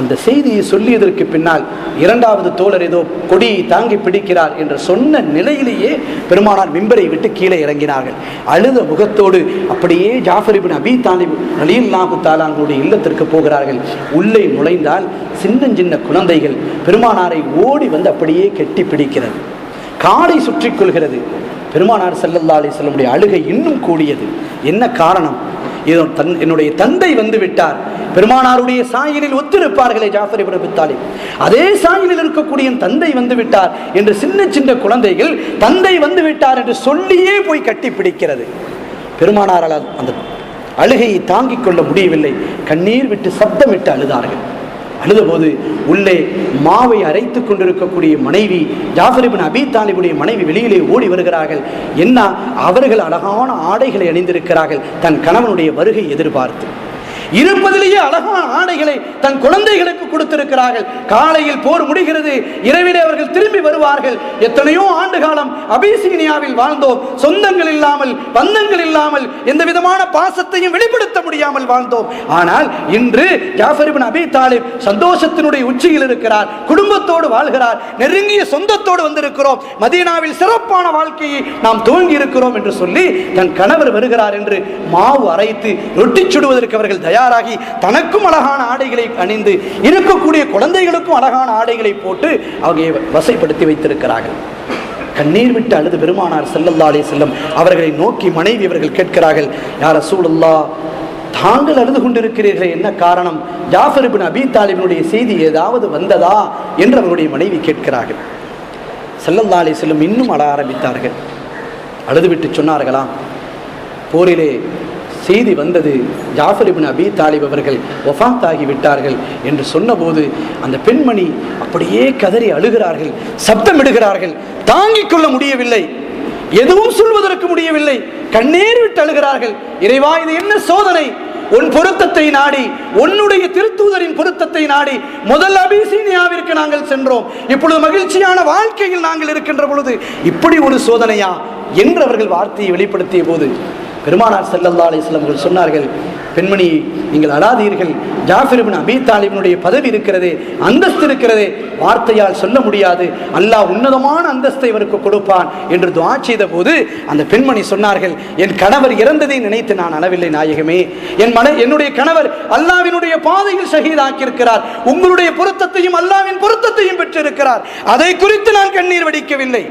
அந்த செய்தியை சொல்லியதற்கு பின்னால் இரண்டாவது தோழர் ஏதோ கொடியை தாங்கி பிடிக்கிறார் என்று சொன்ன நிலையிலேயே பெருமானார் மிம்பரை விட்டு கீழே இறங்கினார்கள். அழுத முகத்தோடு அப்படியே ஜாஃபர் இப்னு அபீ தாலிப் ரலியல்லாஹு தஆலா அன்ஹுடைய இல்லத்திற்கு போகிறார்கள். உள்ளே நுழைந்தால் சின்ன குழந்தைகள் பெருமானாரை ஓடி வந்து அப்படியே கெட்டி பிடிக்கிறது, காலை சுற்றி கொள்கிறது. பெருமானார் ஸல்லல்லாஹு அலைஹி வஸல்லம் அழுகை இன்னும் கூடியது. என்ன காரணம்? என்னுடைய தந்தை வந்து விட்டார். பெருமானாருடைய சாயலில் ஒத்திருப்பார்களே ஜாஃபர் இப்னு அபீ தாலிப், அதே சாயலில் இருக்கக்கூடிய தந்தை வந்து விட்டார் என்று சின்ன குழந்தைகள் தந்தை வந்து விட்டார் என்று சொல்லியே போய் கட்டி பிடிக்கிறது. பெருமானாரால் அந்த அழுகையை தாங்கிக் கொள்ள முடியவில்லை. கண்ணீர் விட்டு சப்தமிட்டு அழுதார்கள். அழுதபோது உள்ளே மாவை அரைத்துக் கொண்டிருக்கக்கூடிய மனைவி ஜாஃபர் இப்னு அபீ தாலிபுடைய மனைவி வெளியிலே ஓடி வருகிறார்கள். என்ன, அவர்கள் அழகான ஆடைகளை அணிந்திருக்கிறார்கள், தன் கணவனுடைய வருகை எதிர்பார்த்து இருப்பதிலேயே அழகான ஆடைகளை தன் குழந்தைகளுக்கு கொடுத்திருக்கிறார்கள். காலையில் போர் முடிகிறது, இரவிலே அவர்கள் திரும்பி வருவார்கள். எத்தனையோ ஆண்டு காலம் அபிசீனியாவில் வாழ்ந்தோம், சொந்தங்கள் இல்லாமல் பந்தங்கள் இல்லாமல் எந்த விதமான பாசத்தையும் வெளிப்படுத்த முடியாமல் வாழ்ந்தோம். ஆனால் இன்று ஜாஃபர் இப்னு அபீ தாலிப் சந்தோஷத்தினுடைய உச்சியில் இருக்கிறார், குடும்பத்தோடு வாழ்கிறார், நெருங்கிய சொந்தத்தோடு வந்திருக்கிறோம், மதீனாவில் சிறப்பான வாழ்க்கையை நாம் துவங்கி இருக்கிறோம் என்று சொல்லி தன் கணவர் வருகிறார் என்று மாவு அரைத்து ரொட்டி சுடுவதற்கு அவர்கள் தயாராகி தனக்கும் அழகான ஆடைகளை அணிந்து இருக்கக்கூடிய குழந்தைகளுக்கும் அழகான ஆடைகளை போட்டு அவங்க வசைப்படுத்தி வைத்திருக்கிறார்கள். கண்ணீர் விட்டு அழுது பெருமானார் ஸல்லல்லாஹு அலைஹி வஸல்லம் அவர்களை நோக்கி மனைவி அவர்கள் கேட்கிறார்கள், யா ரசூலுல்லாஹ், தாங்கள் அழுது கொண்டிருக்கிறீர்களே, என்ன காரணம்? ஜாஃபர் இப்னு அபீ தாலிபினுடைய செய்தி ஏதாவது வந்ததா என்று அவருடைய மனைவி கேட்கிறார்கள். ஸல்லல்லாஹு அலைஹி வஸல்லம் இன்னும் அழ ஆரம்பித்தார்கள். அழுதுவிட்டு சொன்னார்களாம், போரிலே செய்தி வந்தது, ஜாஃபர் இப்னு அபீ தாலிப் அவர்கள் வஃபாத் ஆகிவிட்டார்கள் என்று சொன்னபோது அந்த பெண்மணி அப்படியே கதறி அழுகிறார்கள், சப்தமிடுகிறார்கள். தாங்கிக் கொள்ள முடியவில்லை, எதுவும் சொல்வதற்கு முடியவில்லை, கண்ணீர் விட்டு அழுகிறார்கள். இறைவா, இது என்ன சோதனை? உன் பொருத்தத்தை நாடி, உன்னுடைய திருத்தூதரின் பொருத்தத்தை நாடி முதல் அபிசீனியாவிற்கு நாங்கள் சென்றோம், இப்பொழுது மகிழ்ச்சியான வாழ்க்கையில் நாங்கள் இருக்கின்ற பொழுது இப்படி ஒரு சோதனையா என்று அவர்கள் வார்த்தையை வெளிப்படுத்திய போது பெருமானார் ஸல்லல்லாஹு அலைஹி வஸல்லம் அவர்கள் சொன்னார்கள், பெண்மணி, நீங்கள் அழாதீர்கள், ஜாஃபர் இப்னு அபீ தாலிபினுடைய பதவி இருக்கிறதே, அந்தஸ்து இருக்கிறதே, வார்த்தையால் சொல்ல முடியாது, அல்லாஹ் உன்னதமான அந்தஸ்தை இவருக்கு கொடுப்பான் என்று துஆ செய்த போது அந்த பெண்மணி சொன்னார்கள், என் கணவர் இறந்ததை நினைத்து நான் அழவில்லை நாயகமே, என்னுடைய கணவர் அல்லாஹ்வினுடைய பாதையில் ஷஹீதாக்கியிருக்கிறார், உங்களுடைய பொருத்தத்தையும் அல்லாஹ்வின் பொருத்தத்தையும் பெற்றிருக்கிறார், அதை குறித்து நான் கண்ணீர் வடிக்கவில்லை.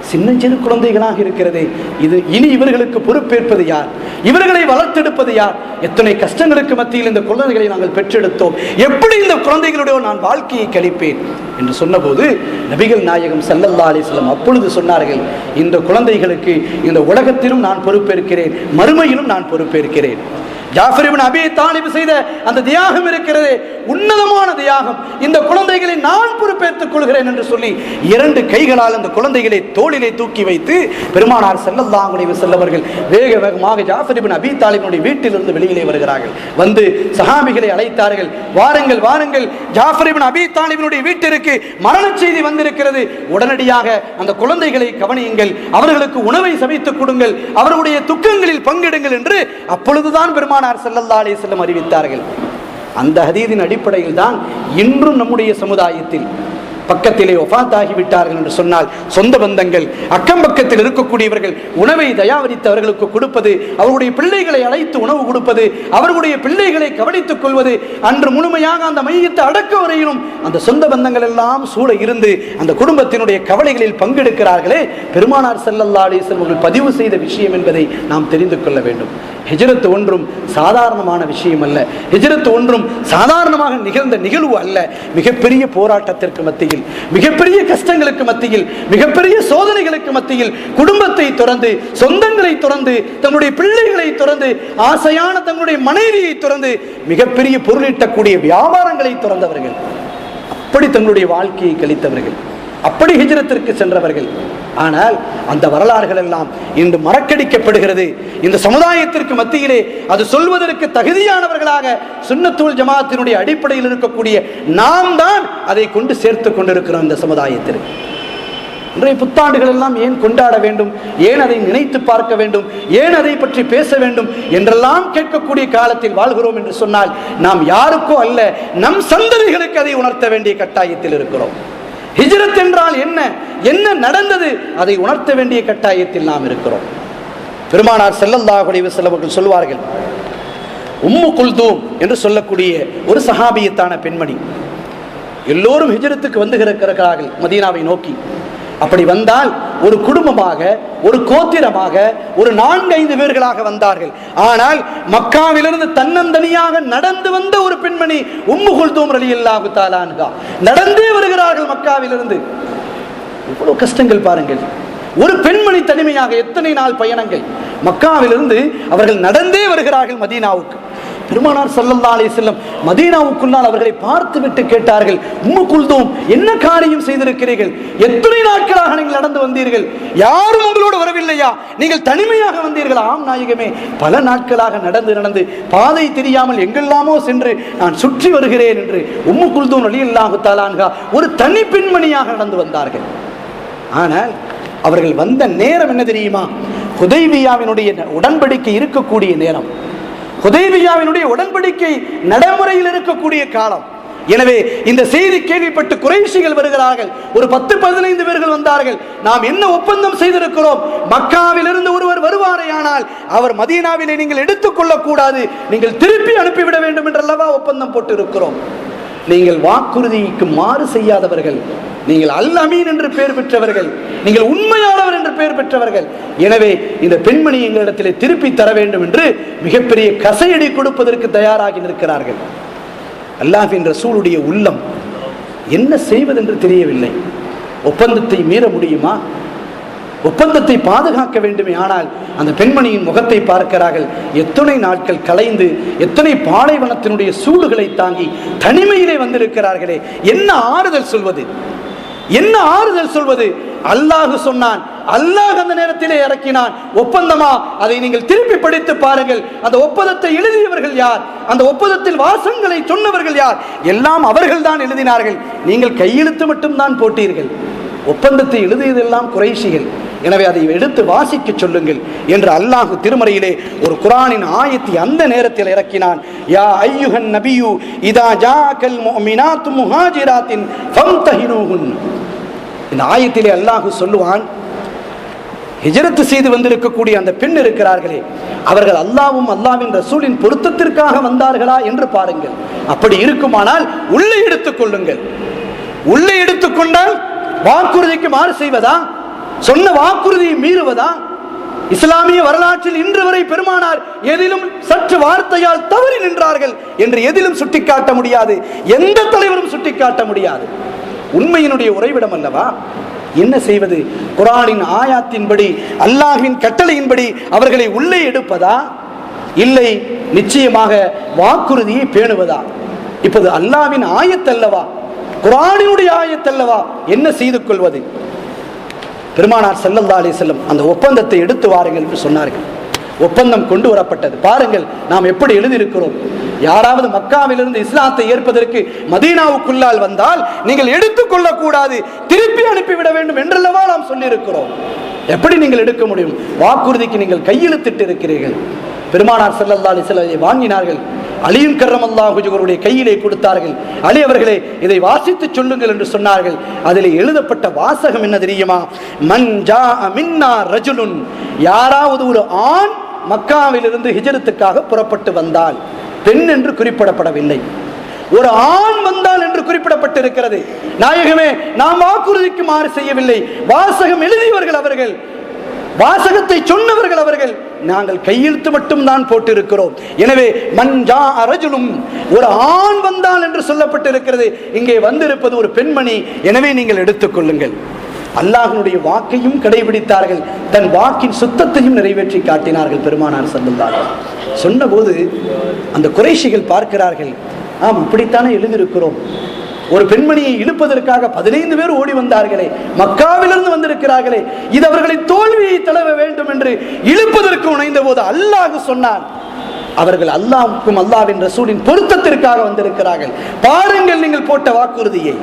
சின்னஞ்சிறு குழந்தைகளாக இருக்கிறதே, இது இனி இவர்களுக்கு பொறுப்பேற்பது யார்? இவர்களை வளர்த்தெடுப்பது யார்? எத்தனை கஷ்டங்களுக்கு மத்தியில் இந்த குழந்தைகளை நாங்கள் பெற்றெடுத்தோம், எப்படி இந்த குழந்தைகளுடைய நான் வாழ்க்கையை கழிப்பேன் என்று சொன்னபோது நபிகள் நாயகம் ஸல்லல்லாஹு அலைஹி வஸல்லம் அப்பொழுது சொன்னார்கள், இந்த குழந்தைகளுக்கு இந்த உலகத்திலும் நான் பொறுப்பேற்கிறேன், மறுமையிலும் நான் பொறுப்பேற்கிறேன். ஜாஃபர் இப்னு அபீ தாலிப் செய்த அந்த தியாகம் இருக்கிறதே, உன்னதமான தியாகம், இந்த குழந்தைகளை நான் பொறுப்பேற்றுக் கொள்கிறேன் என்று சொல்லி இரண்டு கைகளால் அந்த குழந்தைகளை தோளிலே தூக்கி வைத்து பெருமானார் ஸல்லல்லாஹு அலைஹி வஸல்லம் அவர்கள் வேக வேகமாக ஜாஃபர் இப்னு அபீ தாலிபினுடைய வீட்டிலிருந்து வெளியிலே வருகிறார்கள். வந்து சஹாபிகளை அழைத்தார்கள், வாருங்கள் வாருங்கள், ஜாஃபர் இப்னு அபீ தாலிபினுடைய வீட்டிற்கு மரண செய்தி வந்திருக்கிறது, உடனடியாக அந்த குழந்தைகளை கவனியுங்கள், அவர்களுக்கு உணவை சமைத்துக் கொடுங்கள், அவர்களுடைய துக்கங்களில் பங்கெடுங்கள் என்று அப்பொழுதுதான் பெருமானார் ஸல்லல்லாஹு அலைஹி வஸல்லம் அறிவித்தார்கள். அந்த ஹதீஸின் அடிப்படையில் தான் இன்றும் நம்முடைய சமுதாயத்தில் பக்கத்திலே வஃபாத் ஆகிவிட்டார்கள் என்று சொன்னால் சொந்த பந்தங்கள், அக்கம் பக்கத்தில் இருக்கக்கூடியவர்கள் உணவை தயாரித்தவர்களுக்கு கொடுப்பது, அவர்களுடைய பிள்ளைகளை அழைத்து உணவு கொடுப்பது, அவர்களுடைய பிள்ளைகளை கவனித்துக் கொள்வது, அன்று முழுமையாக அந்த மையத்தை அடக்க வரையிலும் அந்த சொந்த பந்தங்கள் எல்லாம் சூழ இருந்து அந்த குடும்பத்தினுடைய கவலைகளில் பங்கெடுக்கிறார்களே, பெருமானார் ஸல்லல்லாஹு அலைஹி வஸல்லம் அவர்கள் பதிவு செய்த விஷயம் என்பதை நாம் தெரிந்து கொள்ள வேண்டும். ஹிஜ்ரத் ஒன்றும் சாதாரணமான விஷயம் அல்ல, ஹிஜ்ரத் ஒன்றும் சாதாரணமாக நிகழ்ந்த நிகழ்வு அல்ல. மிகப்பெரிய போராட்டத்திற்கு மத்தியில், மிகப்பெரிய கஷ்டங்களுக்கு மத்தியில், மிகப்பெரிய சோதனைகளுக்கு மத்தியில் குடும்பத்தை துறந்து, சொந்தங்களை துறந்து, தங்களுடைய பிள்ளைகளை துறந்து, ஆசையான தங்களுடைய மனைவியை துறந்து, மிகப்பெரிய பொருளீட்டக்கூடிய வியாபாரங்களை துறந்தவர்கள், அப்படி தங்களுடைய வாழ்க்கையை கழித்தவர்கள். அப்படி ஹிஜ்ரத்திற்கு சென்றவர்கள். ஆனால் அந்த வரலாறுகள் எல்லாம் இன்று மறக்கடிக்கப்படுகிறது. இந்த சமுதாயத்திற்கு மத்தியிலே அது சொல்வதற்கு தகுதியானவர்களாக சுன்னத்துல் ஜமாத்தினுடைய அடிப்படையில் இருக்கக்கூடிய நாம் தான் அதை கொண்டு சேர்த்து கொண்டிருக்கிறோம். இந்த சமுதாயத்திற்கு இன்றைய புத்தாண்டுகள் எல்லாம் ஏன் கொண்டாட வேண்டும், ஏன் அதை நினைத்து பார்க்க வேண்டும், ஏன் அதை பற்றி பேச வேண்டும் என்றெல்லாம் கேட்கக்கூடிய காலத்தில் வாழ்கிறோம் என்று சொன்னால் நாம் யாருக்கோ அல்ல, நம் சந்ததிகளுக்கு அதை உணர்த்த வேண்டிய கட்டாயத்தில் இருக்கிறோம். ஹிஜ்ரத் என்றால் என்ன, என்ன நடந்தது, அதை உணர்த்த வேண்டிய கட்டாயத்தில் நாம் இருக்கிறோம். பெருமானார் ஸல்லல்லாஹு அலைஹி வஸல்லம் அவர்கள் சொல்வார்கள், உம்மு குல்தூம் என்று சொல்லக்கூடிய ஒரு சஹாபியத்தான பெண்மணி, எல்லோரும் ஹிஜ்ரத்துக்கு வந்து இருக்கிறார்கள் மதீனாவை நோக்கி. அப்படி வந்தால் ஒரு குடும்பமாக, ஒரு கோத்திரமாக, ஒரு 4-5 பேர்களாக வந்தார்கள். ஆனால் மக்காவிலிருந்து தன்னந்தனியாக நடந்து வந்த ஒரு பெண்மணி உம்மு குல்தூம் ரலியல்லாஹு தஆலா அன்ஹா நடந்தே வருகிறார்கள் மக்காவிலிருந்து. இவ்வளவு கஷ்டங்கள் பாருங்கள். ஒரு பெண்மணி தனிமையாக எத்தனை நாள் பயணங்கள். மக்காவிலிருந்து அவர்கள் நடந்தே வருகிறார்கள் மதீனாவுக்கு. பெருமானார் ஸல்லல்லாஹு அலைஹி வஸல்லம் மதீனாவுக்குள்ளால் அவர்களை பார்த்துவிட்டு கேட்டார்கள், உம்மு குல்தூம், என்ன காரியம் செய்திருக்கிறீர்கள்? எத்தனை நாட்களாக நீங்கள் நடந்து வந்தீர்கள்? யாரும் உங்களோடு வரவில்லையா? நீங்கள் தனிமையாக வந்தீர்கள்? ஆம் நாயகமே, பல நாட்களாக நடந்து பாதை தெரியாமல் எங்கெல்லாமோ சென்று நான் சுற்றி வருகிறேன் என்று உம்மு குல்தூம் ரலியல்லாஹு தஆலா அன்ஹா ஒரு தனி பெண்மணியாக நடந்து வந்தார்கள். ஆனால் அவர்கள் வந்த நேரம் என்ன தெரியுமா? ஹுதைபியாவினுடைய உடன்படிக்கை இருக்கக்கூடிய நேரம், ஹுதைபியாவினுடைய உடன்படிக்கை நடைமுறையில் இருக்கக்கூடிய காலம். எனவே இந்த செய்தி கேள்விப்பட்டு குறைஷிகள் வருகிறார்கள். ஒரு 10-15 பேர்கள் வந்தார்கள். நாம் என்ன ஒப்பந்தம் செய்திருக்கிறோம்? மக்காவிலிருந்து ஒருவர் வருவாரேயானால் அவர் மதீனாவிலே நீங்கள் எடுத்துக்கொள்ளக் கூடாது, நீங்கள் திருப்பி அனுப்பிவிட வேண்டும் என்றல்லவா ஒப்பந்தம் போட்டு இருக்கிறோம். நீங்கள் வாக்குறுதிக்கு மாறு செய்யாதவர்கள், நீங்கள் அல் அமீன் என்று பெயர் பெற்றவர்கள், நீங்கள் உண்மையானவர் என்று பெயர் பெற்றவர்கள். எனவே இந்த பெண்மணி எங்களிடத்திலே திருப்பி தர வேண்டும் என்று மிகப்பெரிய கசையடி கொடுப்பதற்கு தயாராகி நிற்கிறார்கள். அல்லாஹ்வின் ரசூலுடைய உள்ளம் என்ன செய்வதென்று தெரியவில்லை. ஒப்பந்தத்தை மீற முடியுமா? ஒப்பந்தத்தை பாதுகாக்க வேண்டுமே. ஆனால் அந்த பெண்மணியின் முகத்தை பார்க்கிறார்கள். எத்தனை நாட்கள் கலைந்து, எத்தனை பாலைவனத்தினுடைய சூடுகளை தாங்கி தனிமையிலே வந்திருக்கிறார்களே, என்ன ஆறுதல் சொல்வது, என்ன ஆறுதல் சொல்வது? அல்லாஹ் சொன்னான், அல்லாஹ் அந்த நேரத்திலே இறக்கினான். ஒப்பந்தமா? அதை நீங்கள் திருப்பி படித்து பாருங்கள். அந்த ஒப்பந்தத்தை எழுதியவர்கள் யார்? அந்த ஒப்பந்தத்தில் வாசங்களை சொன்னவர்கள் யார்? எல்லாம் அவர்கள் தான் எழுதினார்கள். நீங்கள் கையெழுத்து மட்டும் தான் போட்டீர்கள். ஒப்பந்தத்தை எழுதியதெல்லாம் குறைஷிகள். எனவே அதை எடுத்து வாசிக்க சொல்லுங்கள் என்று அல்லாஹ் திருமறையிலே ஒரு குர்ஆனின் ஆயத்தை அந்த நேரத்தில் இறக்கினான். யா அய்யுஹன் நபியு இதா ஜாஅகல் முஃமினாத்து முஹாஜிராத்தின் ஃபம்தஹினூஹுன். இந்த ஆயத்திலே அல்லாஹ் சொல்லுவான், ஹிஜ்ரத் செய்து வந்திருக்கக்கூடிய அந்த பெண் இருக்கிறார்களே, அவர்கள் அல்லாஹ்வும் அல்லாஹ்வின் ரசூலின் பொருத்தத்திற்காக வந்தார்களா என்று பாருங்கள். அப்படி இருக்குமானால் உள்ளே எடுத்துக் கொள்ளுங்கள். உள்ளே எடுத்துக்கொண்டால் வாக்குறுதிக்கு மாறு செய்வதா? சொன்ன வாக்குறுதியை மீறுவதா? இஸ்லாமிய வரலாற்றில் இன்று வரை பெருமானார் எதிலும் சற்று வார்த்தையால் தவறி நின்றார்கள் என்று எதிலும் சுட்டிக்காட்ட முடியாது. எந்த தலைவரும் சுட்டிக்காட்ட முடியாது. உண்மையினுடைய உறைவிடம் அல்லவா? என்ன செய்வது? குர்ஆனின் ஆயாத்தின்படி, அல்லாஹ்வின் கட்டளையின்படி அவர்களை உள்ளே எடுப்பதா, இல்லை நிச்சயமாக வாக்குறுதியை பேணுவதா? இப்போது அல்லாஹ்வின் ஆயத்தல்லவா, குர்ஆனினுடைய ஆயத்தல்லவா, என்ன செய்து கொள்வது? பெருமானார் ஸல்லல்லாஹு அலைஹி வஸல்லம் அந்த ஒப்பந்தத்தை எடுத்து வாருங்கள் என்று சொன்னார்கள். ஒப்பந்தம் கொண்டு வரப்பட்டது. பாருங்கள் நாம் எப்படி எழுதியிருக்கிறோம். யாராவது மக்காவிலிருந்து இஸ்லாத்தை ஏற்பதற்கு மதீனாவுக்குள்ளால் வந்தால் நீங்கள் எடுத்துக்கொள்ளக் கூடாது, திருப்பி அனுப்பிவிட வேண்டும் என்றல்லவா நாம் சொல்லியிருக்கிறோம். எப்படி நீங்கள் எடுக்க முடியும்? வாக்குறுதிக்கு நீங்கள் கையெழுத்திட்டு இருக்கிறீர்கள். பெருமானார் ஸல்லல்லாஹு அலைஹி வஸல்லம் வாங்கினார்கள். அலியும் கர்ரமல்லாஹு வஜ்ஹுடைய கையிலே கொடுத்தார்கள். அலி அவர்களே, இதை வாசித்து சொல்லுங்கள் என்று சொன்னார்கள். அதில் எழுதப்பட்ட வாசகம் என்ன தெரியுமா? மன் ஜாஅ மின்னா ரஜுலுன், யாராவது ஒரு ஆண் மக்காவிலிருந்து ஹிஜ்ரத்துக்காக புறப்பட்டு வந்தால், பெண் என்று குறிப்பிடப்படவில்லை, ஒரு ஆண் வந்தால் என்று குறிப்பிடப்பட்டிருக்கிறது. நாயகமே, நாம் வாக்குறுதிக்கு மாறு செய்யவில்லை. வாசகம் எழுதியவர்கள் அவர்கள், வாசகத்தை சொன்னவர்கள் அவர்கள், நாங்கள் கையெழுத்து மட்டும் தான் போட்டிருக்கிறோம். எனவே மன்ஜா அரஜுலும், ஒரு ஆண் வந்தால் என்று சொல்லப்பட்டிருக்கிறது. இங்கே வந்திருப்பது ஒரு பெண்மணி. எனவே நீங்கள் எடுத்துக்கொள்ளுங்கள். அல்லாஹ்வுடைய வாக்கையும் கடைபிடித்தார்கள், தன் வாக்கின் சுத்தத்தையும் நிறைவேற்றி காட்டினார்கள். பெருமானார் ஸல்லல்லாஹு அலைஹி வஸல்லம் சொன்னபோது அந்த குறைஷிகள் பார்க்கிறார்கள், ஆம் அப்படித்தானே எழுதியிருக்கிறோம். ஒரு பெண்மணியை இழுப்பதற்காக 15 பேர் ஓடி வந்தார்களே, மக்காவிலிருந்து வந்திருக்கிறார்களே, இது அவர்களை தோல்வியை தழுவ வேண்டும் என்று இழுப்பதற்கு முனைந்த போது அல்லாஹ் சொன்னான், அவர்கள் அல்லாஹ்வுக்கும் அல்லாஹ்வின் ரசூலின் பொருத்தத்திற்காக வந்திருக்கிறார்கள், பாருங்கள் நீங்கள் போட்ட வாக்குறுதியை.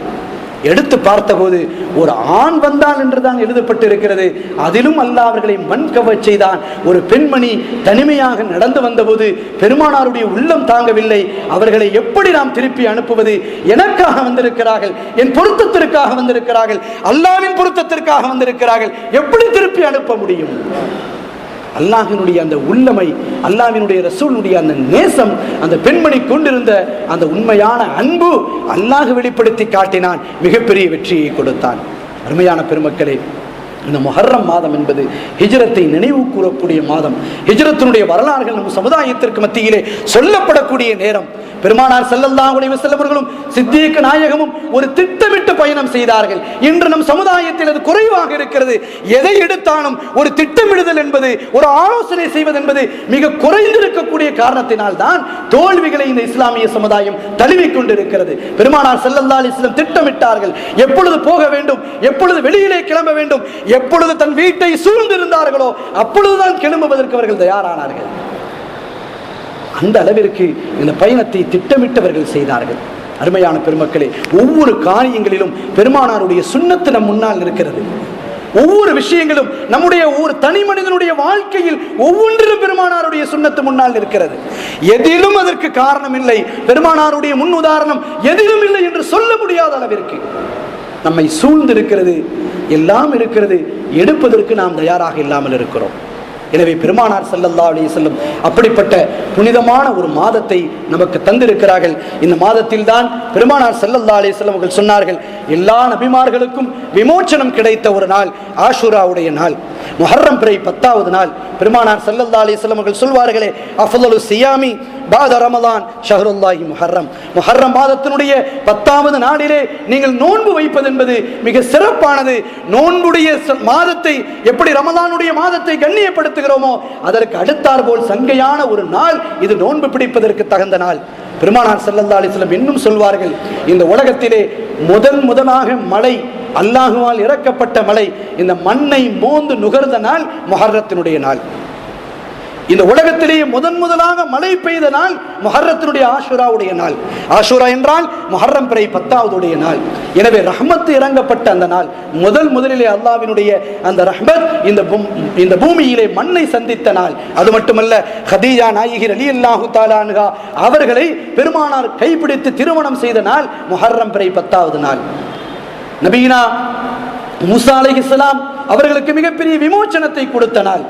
எடுத்து பார்த்தபோது ஒரு ஆண் வந்தான் என்றுதான் எழுதப்பட்டிருக்கிறது. அதிலும் அல்லாஹ் அவர்களை மண்கவச் செய்தான். ஒரு பெண்மணி தனிமையாக நடந்து வந்தபோது பெருமானாருடைய உள்ளம் தாங்கவில்லை. அவர்களை எப்படி நாம் திருப்பி அனுப்புவது? எனக்காக வந்திருக்கிறார்கள், என் பொருத்தத்திற்காக வந்திருக்கிறார்கள், அல்லாஹ்வின் பொருத்தத்திற்காக வந்திருக்கிறார்கள், எப்படி திருப்பி அனுப்ப முடியும்? அல்லாஹ்வினுடைய அந்த உள்ளமை, அல்லாஹ்வினுடைய ரசூலுடைய அந்த நேசம், அந்த பெண்மணி கொண்டிருந்த அந்த உண்மையான அன்பு அல்லாஹ் வெளிப்படுத்தி காட்டினான், மிகப்பெரிய வெற்றியை கொடுத்தான். அருமையான பெருமக்களே, இந்த முஹர்ரம் மாதம் என்பது ஹிஜ்ரத்தை நினைவு கூறக்கூடிய மாதம். ஹிஜ்ரத்தினுடைய வரலாறுகள் நம் சமுதாயத்திற்கு மத்தியிலே சொல்லப்படக்கூடிய நேரம். பெருமானார் ஸல்லல்லாஹு அலைஹி வஸல்லம் அவர்களும் சித்திக் நாயகமும் ஒரு திட்டமிட்டு பயணம் செய்தார்கள். இன்று நம் சமுதாயத்தில் அது குறைவாக இருக்கிறது. எதை எடுத்தாலும் ஒரு திட்டமிடுதல் என்பது, ஒரு ஆலோசனை செய்வது என்பது மிக குறைந்திருக்கக்கூடிய காரணத்தினால் தான் தோல்விகளை இந்த இஸ்லாமிய சமுதாயம் தழுவிக் கொண்டிருக்கிறது. பெருமானார் ஸல்லல்லாஹு அலைஹி வஸல்லம் திட்டமிட்டார்கள், எப்பொழுது போக வேண்டும், எப்பொழுது வெளியிலே கிளம்ப வேண்டும், எப்பொழுது தன் வீட்டை சூழ்ந்திருந்தார்களோ அப்பொழுதுதான் கிளம்புவதற்கு அவர்கள் தயாரானார்கள். அந்த அளவிற்கு இந்த பயணத்தை திட்டமிட்டவர்கள் செய்தார்கள். அருமையான பெருமக்களே, ஒவ்வொரு காரியங்களிலும் பெருமானாருடைய சுன்னத்து நம் முன்னால் இருக்கிறது. ஒவ்வொரு விஷயங்களும் நம்முடைய ஒவ்வொரு தனி மனிதனுடைய வாழ்க்கையில் ஒவ்வொன்றிலும் பெருமானாருடைய சுன்னத்து முன்னால் இருக்கிறது. எதிலும் அதற்கு காரணம் இல்லை, பெருமானாருடைய முன் உதாரணம் எதிலும் இல்லை என்று சொல்ல முடியாத அளவிற்கு நம்மை சூழ்ந்திருக்கிறது, எல்லாம் இருக்கிறது, எடுப்பதற்கு நாம் தயாராக இல்லாமல் இருக்கிறோம். எனவே பெருமானார் ஸல்லல்லாஹு அலைஹி வஸல்லம் அப்படிப்பட்ட புனிதமான ஒரு மாதத்தை நமக்கு தந்திருக்கிறார்கள். இந்த மாதத்தில் தான் பெருமானார் ஸல்லல்லாஹு அலைஹி வஸல்லம் அவர்கள் சொன்னார்கள், எல்லா நபிமார்களுக்கும் விமோச்சனம் கிடைத்த ஒரு நாள் ஆஷூராவுடைய நாள், முஹர்ரம் பிறை 10வது நாள். பெருமானார் ஸல்லல்லாஹு அலைஹி வஸல்லம் அவர்கள் சொல்வார்களே, அஃதலு சியாமி பாத ரமலான் ஷஹ்ருல்லாஹி முஹர்ரம். முஹர்ரம் மாதத்தினுடைய 10வது நாளிலே நீங்கள் நோன்பு வைப்பது என்பது மிக சிறப்பானது. நோன்புடைய மாதத்தை எப்படி ரமலானுடைய மாதத்தை கண்ணியப்படுத்துகிறோமோ அதற்கு அடுத்தார் போல் சங்கையான ஒரு நாள் இது, நோன்பு பிடிப்பதற்கு தகுந்த நாள். பெருமானார் ஸல்லல்லாஹு அலைஹி வஸல்லம் இன்னும் சொல்வார்கள், இந்த உலகத்திலே முதலாக மழை, அல்லாஹுவால் இறக்கப்பட்ட மழை, இந்த மண்ணை மோந்து நுகர்ந்த நாள் முஹர்ரத்தினுடைய நாள். இந்த உலகத்திலேயே முதலாக மழை பெய்த நாள் முஹர்ரத்தினுடைய ஆஷூராவுடைய நாள். ஆஷூரா என்றால் முஹர்ரம் பிறை 10வது நாள். எனவே ரஹ்மத் இறங்கப்பட்ட அந்த நாள், முதலிலே அல்லாஹ்வினுடைய அந்த ரஹ்மத் இந்த பூமியிலே மண்ணை சந்தித்த நாள். அது மட்டுமல்ல, ஹதீஜா நாயகி ரலியல்லாஹு தஆலா அன்ஹா அவர்களை பெருமானார் கைப்பிடித்து திருமணம் செய்த நாள் முஹர்ரம் பிறை 10வது நாள். நபீனா மூசா அலைஹிஸ்ஸலாம் அவர்களுக்கு மிகப்பெரிய விமோச்சனத்தை கொடுத்த நாள்.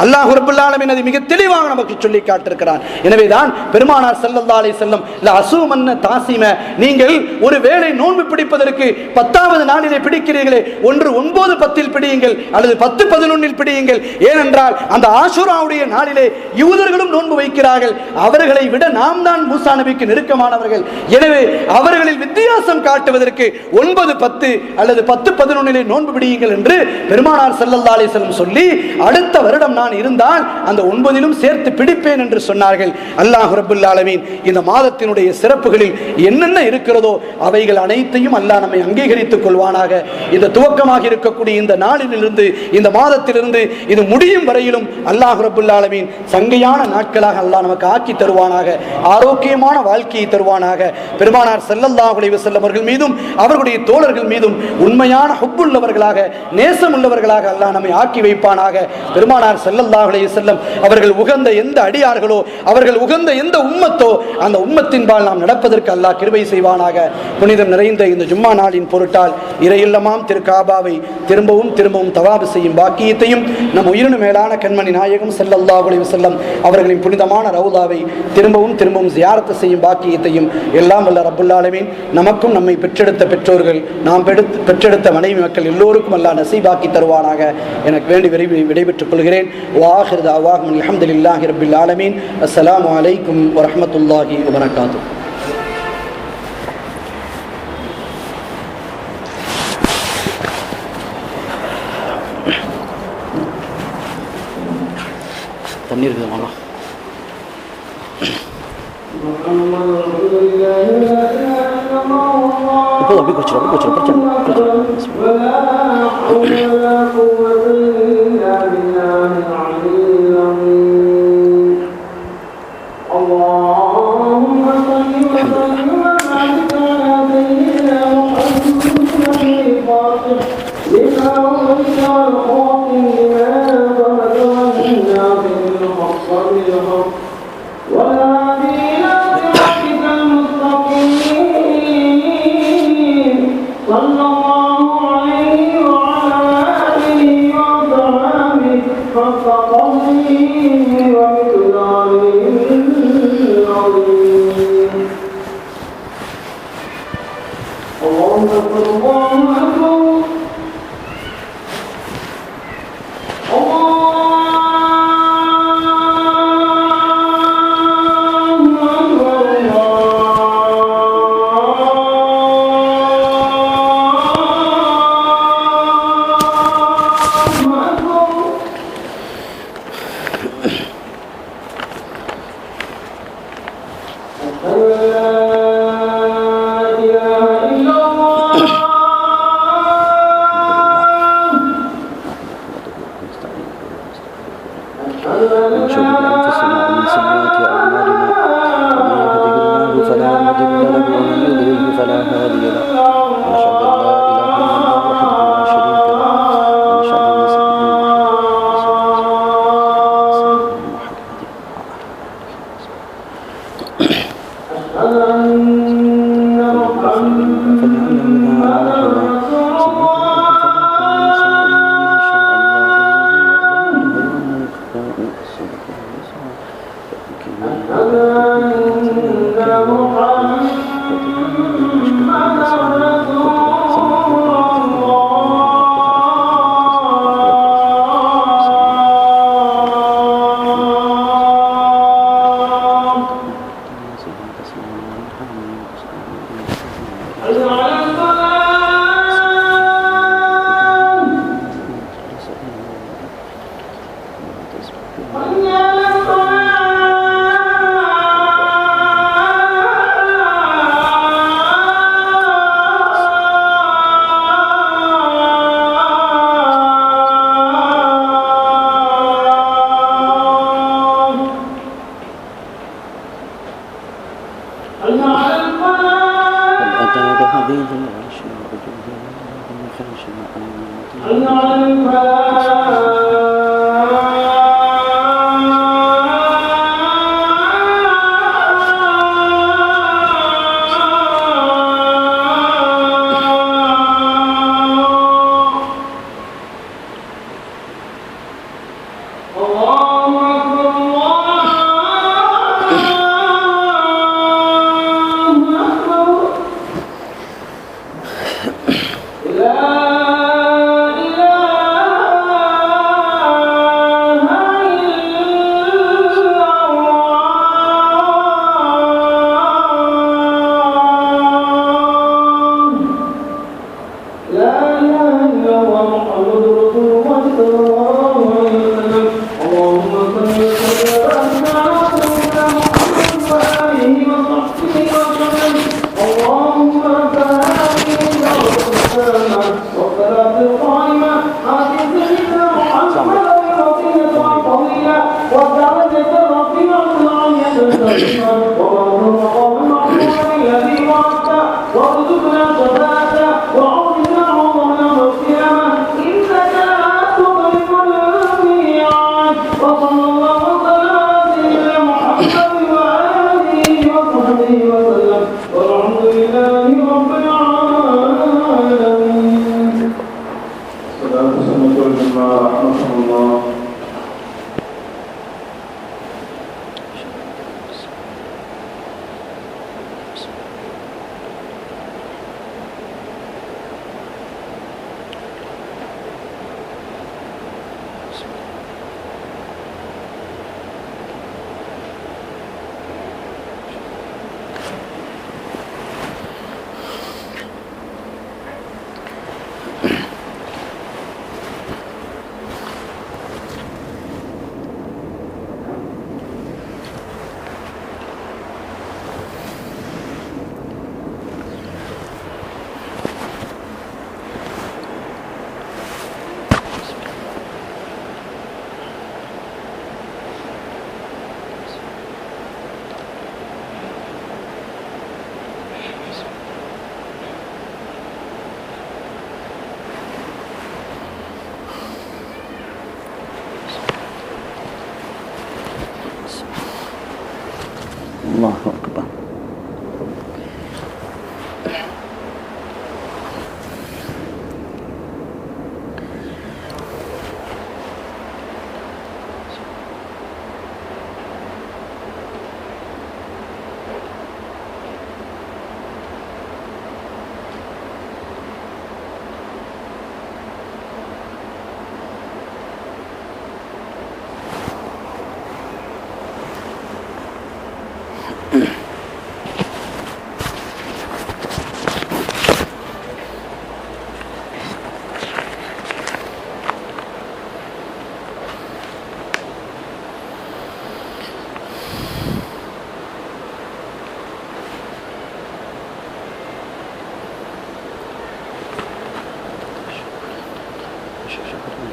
அல்லாஹ் ரப்பல் ஆலமீன் அதை மிக தெளிவாக நமக்கு சொல்லி காட்டிருக்கிறான். எனவேதான் பெருமானார் ஸல்லல்லாஹு அலைஹி வஸல்லம் லஅஸூமன்ன தாஸிம, நீங்கள் ஒரு வேளை நோன்பு பிடிப்பதற்கு 10வது நாளிலே பிடிக்கிறீர்களே, ஒன்று 9, 10 பிடியுங்கள் அல்லது 10, 11 பிடியுங்கள். ஏனென்றால் அந்த ஆஷூராவுடைய நாளிலே யூதர்களும் நோன்பு வைக்கிறார்கள். அவர்களை விட நாம் தான் மூசா நபிக்கு நெருக்கமானவர்கள். எனவே அவர்களில் வித்தியாசம் காட்டுவதற்கு 9, 10 அல்லது 10, 11 நோன்பு பிடியுங்கள் என்று பெருமானார் ஸல்லல்லாஹு அலைஹி வஸல்லம் சொல்லி, அடுத்த வருடம் நான் இருந்தால் அந்த 9லும் சேர்த்து பிடிப்பேன் என்று சொன்னார்கள். அல்லாஹ் ரப்பல் ஆலமீன் இந்த மாதத்தினுடைய சிறப்புகளில் என்னென்ன இருக்கிறதோ அவைகள் அனைத்தையும் அல்லாஹ் நம்மை அங்கீகரித்துக் கொள்வானாக. இந்த துவக்கமாக இருக்கக்கூடிய இந்த நாளிலிருந்து, இந்த மாதத்திலிருந்து இது முடியும் வரையிலும் அல்லாஹ் ரப்பல் ஆலமீன் சங்கையான நாட்களாக அல்லாஹ் நமக்கு ஆக்கி தருவானாக. ஆரோக்கியமான வாழ்க்கையை தருவானாக. பெருமானார் ஸல்லல்லாஹு அலைஹி வஸல்லம் அவர்கள் மீதும் அவர்களுடைய தோழர்கள் மீதும் உண்மையான ஹுப்புள்ளவர்களாக, நேசமுள்ளவர்களாக அல்லாஹ் நம்மை ஆக்கி வைப்பானாக. பெருமானார் ஸல்லல்லாஹு அலைஹி வஸல்லம் அவர்கள் உகந்த எந்த அடியார்களோ, அவர்கள் உகந்த எந்த உம்மத்தோ, அந்த உம்மத்தின்பால் நாம் நடப்பதற்கு அல்லாஹ் கிருபை செய்வானாக. புனிதம் நிறைந்த இந்த ஜும்மா நாளின் பொருட்டால் இறையில்லமாம் திரு காபாவை திரும்பவும் தவாபு செய்யும் பாக்கியத்தையும், நம் உயிரினு மேலான கண்மணி நாயகம் ஸல்லல்லாஹு அலைஹி வஸல்லம் அவர்களின் புனிதமான ரவுதாவை திரும்பவும் ஜியாரத் செய்யும் பாக்கியத்தையும் எல்லாம் வல்ல ரப்பல் ஆலமீன் நமக்கும், நம்மை பெற்றெடுத்த பெற்றோர்கள், நாம் பெற்றெடுத்த மனைவி மக்கள் எல்லோருக்கும் அல்லாஹ் நசீபாக்கி தருவானாக. எனக்கு வேண்டி விடைபெற்றுக் கொள்கிறேன். وآخر دعواهم الحمد لله رب العالمين. السلام عليكم ورحمة الله وبركاته. தண்ணீர் இருக்குது மாமா. அப்படி குடிச்சிடும் பிரச்சனை.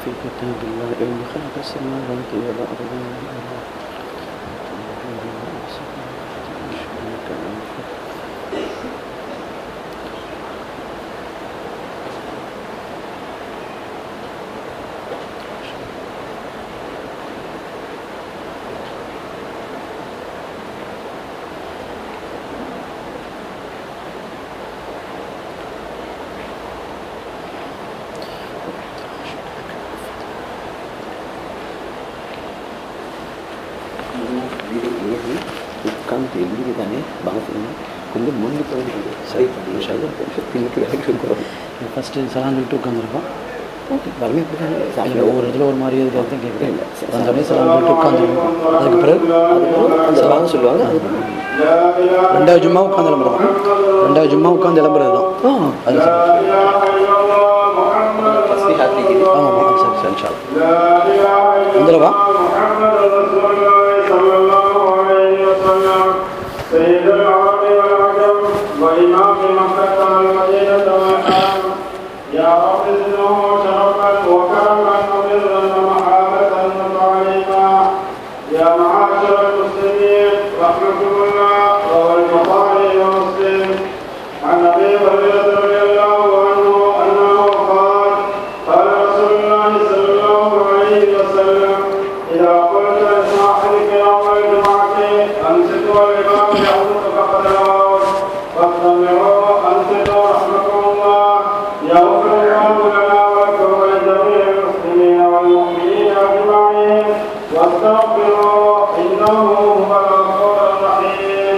في كتاب الله يوم خلق السماوات والأرض bukan tinggi kita nih banget ini கொஞ்சம் முன்னுக்கு வந்து சரி ஃபஸ்ட்டு சலாங்கிட்டு உட்காந்துருக்கோம் வரமே இல்லை ஒவ்வொரு இதில் ஒரு மாதிரி இதுக்கு தான் கேட்குறேன் இல்லை வந்தோடனே சலாங்கிட்டு உட்காந்துருக்கோம் அதுக்கு பிறகு சலாங்க சொல்லுவாங்க ரெண்டாவது ஜும்மா உட்காந்து எழும்புறது தான் ரெண்டாவது ஜும்மா உட்காந்து எழும்புறது தான் அது ஆமாம் சரி சரி சார் வந்துடுவா سيد العرب والعجم وإمام مكة والمدينة والحرم يا رب زده شرفا وكرما وبرا ومحابة وتعليما يا معاشر المسلمين رحمكم الله روى البخاري ومسلم عن أبي هريرة رضي الله عنه أنه قال قال رسول الله صلى الله عليه وسلم إذا قلت لصاحبك يوم الجمعة أمسك والإمام يعود فقد رواه فاستمعوا أنصتوا رحمكم الله يغفر الله لنا ولكم ولجميع المسلمين والمؤمنين أجمعين واستغفروا إنه هو الغفور الرحيم.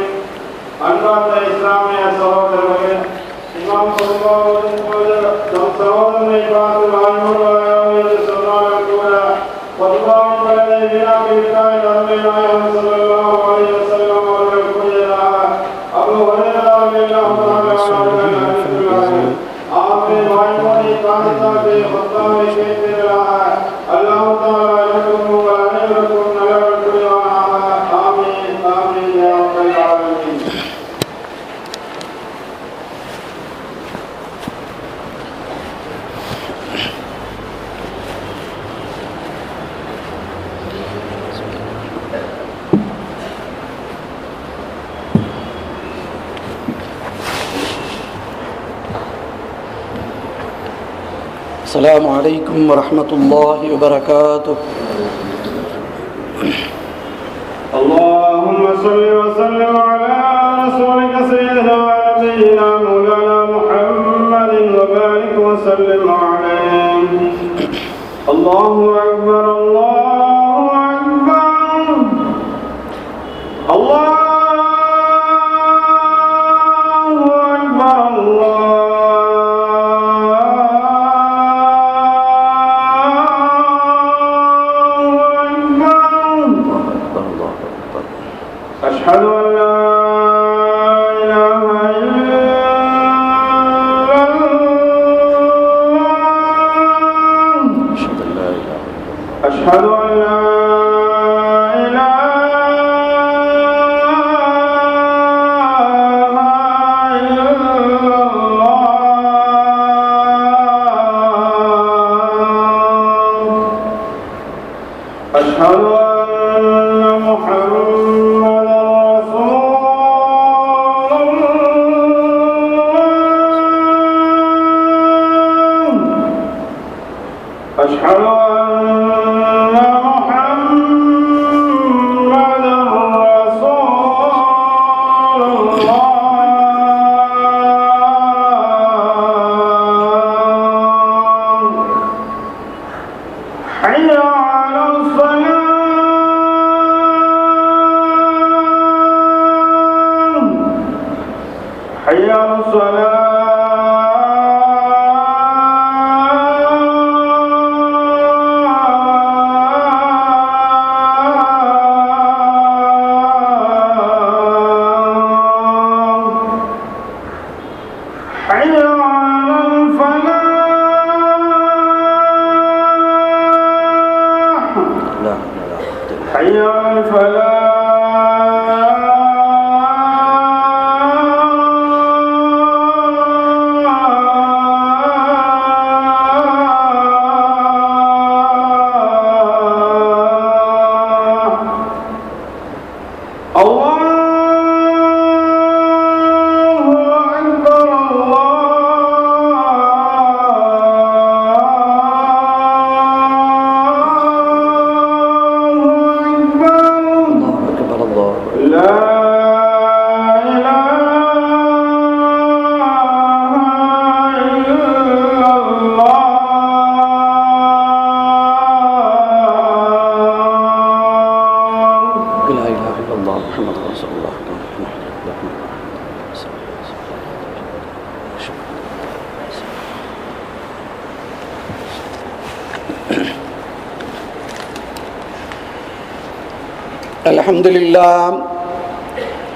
أنبات الإسلام يا سهودر إمام الله سهودر نجبات العلم والعيوين سنة الكولة وإمام الذين في الله صلى الله عليه وسلم أبو هريرة رضي الله تعالى عنه آمين وعلمني كانت في خطاب كيف الله تعالى لكم ولكم نلعب كل آمين آمين يا رب العالمين. السلام عليكم ورحمة الله وبركاته. اللهم صل وسلم على رسولك سيدنا ونبينا مولانا محمد وبارك وسلم عليه. الله أكبر الله أكبر الله أشهد أن لا إله إلا الله أشهد أن لا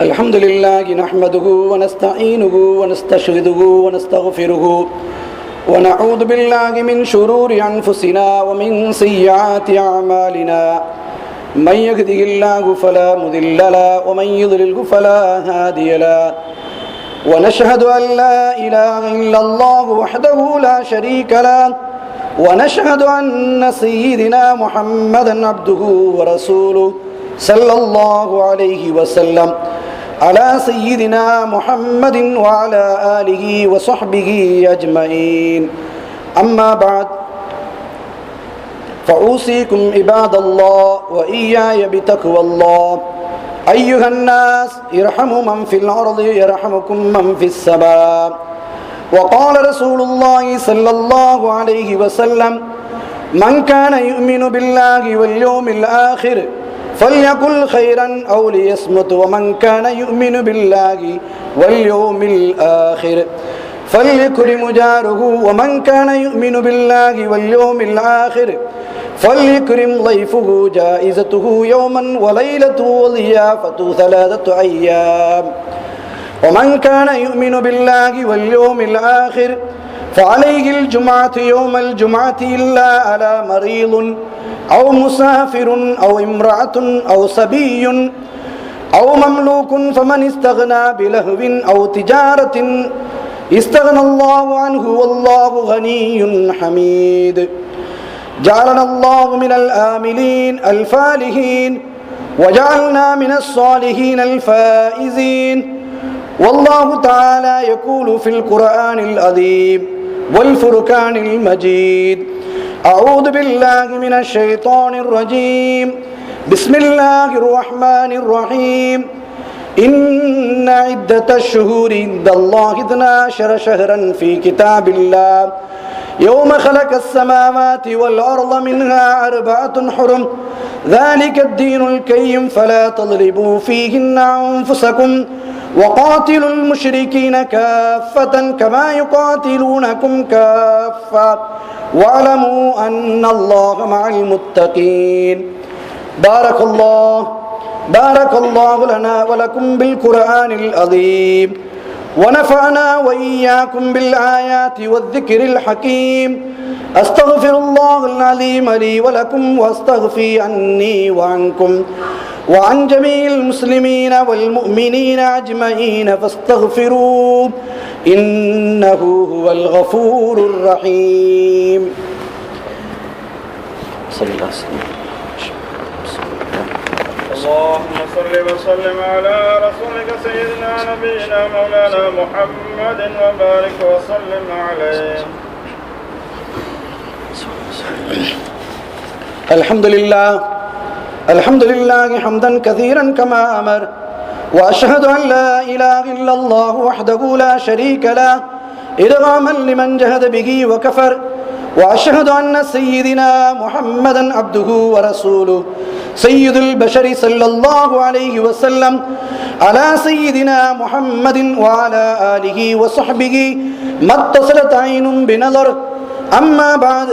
الحمد لله نحمده ونستعينه ونستشهده ونستغفره ونعوذ بالله من شرور أنفسنا ومن سيئات أعمالنا من يهده الله فلا مضل له ومن يضلله فلا هادي له ونشهد أن لا إله إلا الله وحده لا شريك له ونشهد أن سيدنا محمدا عبده ورسوله صلى الله عليه وسلم على سيدنا محمد وعلى آله وصحبه أجمعين أما بعد فأوصيكم عباد الله وإياي بتقوى الله أيها الناس ارحموا من في الأرض يرحمكم من في السماء وقال رسول الله صلى الله عليه وسلم من كان يؤمن بالله واليوم الآخر فليقل خيرا أو ليصمت ومن كان يؤمن بالله واليوم الآخر فليكرم جاره ومن كان يؤمن بالله واليوم الآخر فليكرم ضيفه جائزته يوما وليلته وضيافته 3 أيام ومن كان يؤمن بالله واليوم الآخر فعليه الجمعة يوم الجمعة إلا على مريض أو مسافر أو امرأة أو صبي أو مملوك فمن استغنى بلهو أو تجارة استغنى الله عنه والله غني حميد جعلنا الله من الآملين الفالحين وجعلنا من الصالحين الفائزين والله تعالى يقول في القرآن العظيم والفرقان المجيد أعوذ بالله من الشيطان الرجيم بسم الله الرحمن الرحيم إن عدة الشهور عند الله 12 شهرا في كتاب الله يوم خلق السماوات والأرض منها 4 حرم ذلك الدين القيم فلا تضربوا فيهن أنفسكم وقاتلوا المشركين كافة كما يقاتلونكم كافة واعلموا أن الله مع المتقين بارك الله لنا ولكم بالقرآن العظيم ونفعنا وإياكم بالآيات والذكر الحكيم أستغفر الله العظيم لي ولكم وأستغفر عني وعنكم وعن جميع المسلمين والمؤمنين أجمعين فاستغفروه إنه هو الغفور الرحيم صلى الله عليه وسلم. اللهم صل وسلم على رسولك سيدنا نبينا مولانا محمد وبارك وسلم عليه. الحمد لله حمدا كثيرا كما أمر وأشهد أن لا إله إلا الله وحده لا شريك له إرغاما لمن جهد به وكفر وأشهد أن سيدنا محمدا عبده ورسوله سيد البشر صلى الله عليه وسلم على سيدنا محمد وعلى آله وصحبه ما اتصلت عين بنظر أما بعد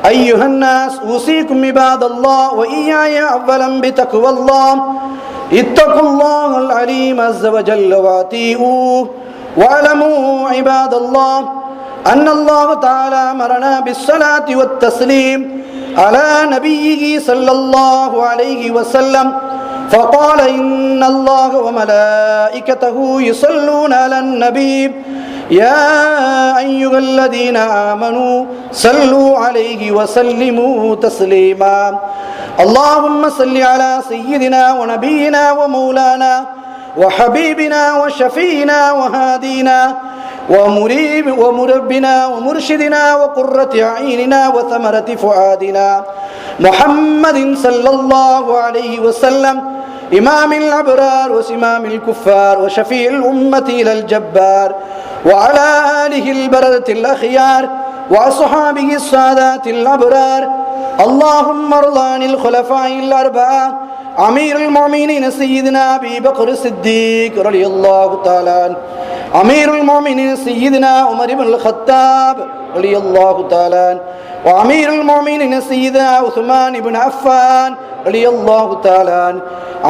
أيها الناس أوصيكم عباد الله وإياي أولا بتقوى الله اتقوا الله العليم عز وجل وأطيعوه واعلموا عباد الله أن الله تعالى أمرنا بالصلاة والتسليم على نبيه صلى الله عليه وسلم فقال إن الله وملائكته يصلون على النبي يا أيها الذين آمنوا صلوا عليه وسلموا تسليما اللهم صل على سيدنا ونبينا ومولانا وحبيبنا وشفينا وهادينا ومربنا ومرشدنا وقرة أعيننا وثمرة فؤادنا محمد صلى الله عليه وسلم إمام الأبرار وسمام الكفار وشفيع الأمة إلى الجبار وعلى آله البررة الأخيار وأصحابه السادات الأبرار اللهم ارض عن الخلفاء الأربعة أمير المؤمنين سيدنا أبي بكر الصديق رضي الله تعالى عنه أمير المؤمنين سيدنا عمر بن الخطاب رضي الله تعالى عنه وأمير المؤمنين سيدنا عثمان بن عفان رضي الله تعالى عنه،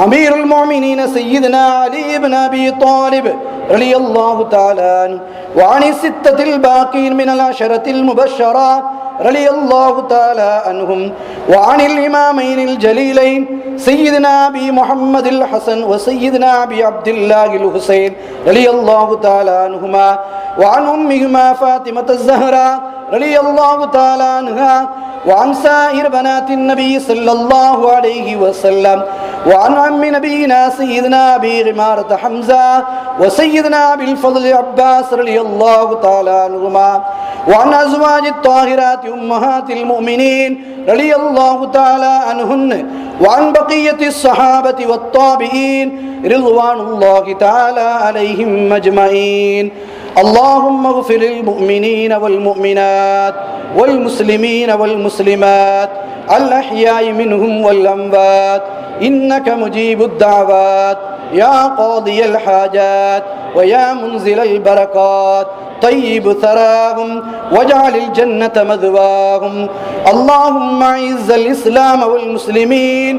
أمير المؤمنين سيدنا علي بن أبي طالب رضي الله تعالى عنه، وعن الستة الباقين من العشرة المبشرة رضي الله تعالى عنهم، وعن الإمامين الجليلين سيدنا أبي محمد الحسن وسيدنا أبي عبد الله الحسين رضي الله تعالى عنهما، وعن أمهما فاطمة الزهراء رضي الله تعالى عنها، وعن سائر بنات النبي صلى الله عليه وسلم، وعن عم نبينا سيدنا أبي غمارة حمزة وسيدنا أبي الفضل عباس رضي الله تعالى عنهما، وعن أزواج الطاهرات أمهات المؤمنين رضي الله تعالى عنهن، وعن بقية الصحابة والتابعين رضوان الله تعالى عليهم أجمعين. اللهم اغفر للمؤمنين والمؤمنات والمسلمين والمسلمات الأحياء منهم والأموات إنك مجيب الدعوات يا قاضي الحاجات ويا منزل البركات، طيب ثراهم واجعل الجنة مثواهم. اللهم أعز الإسلام والمسلمين،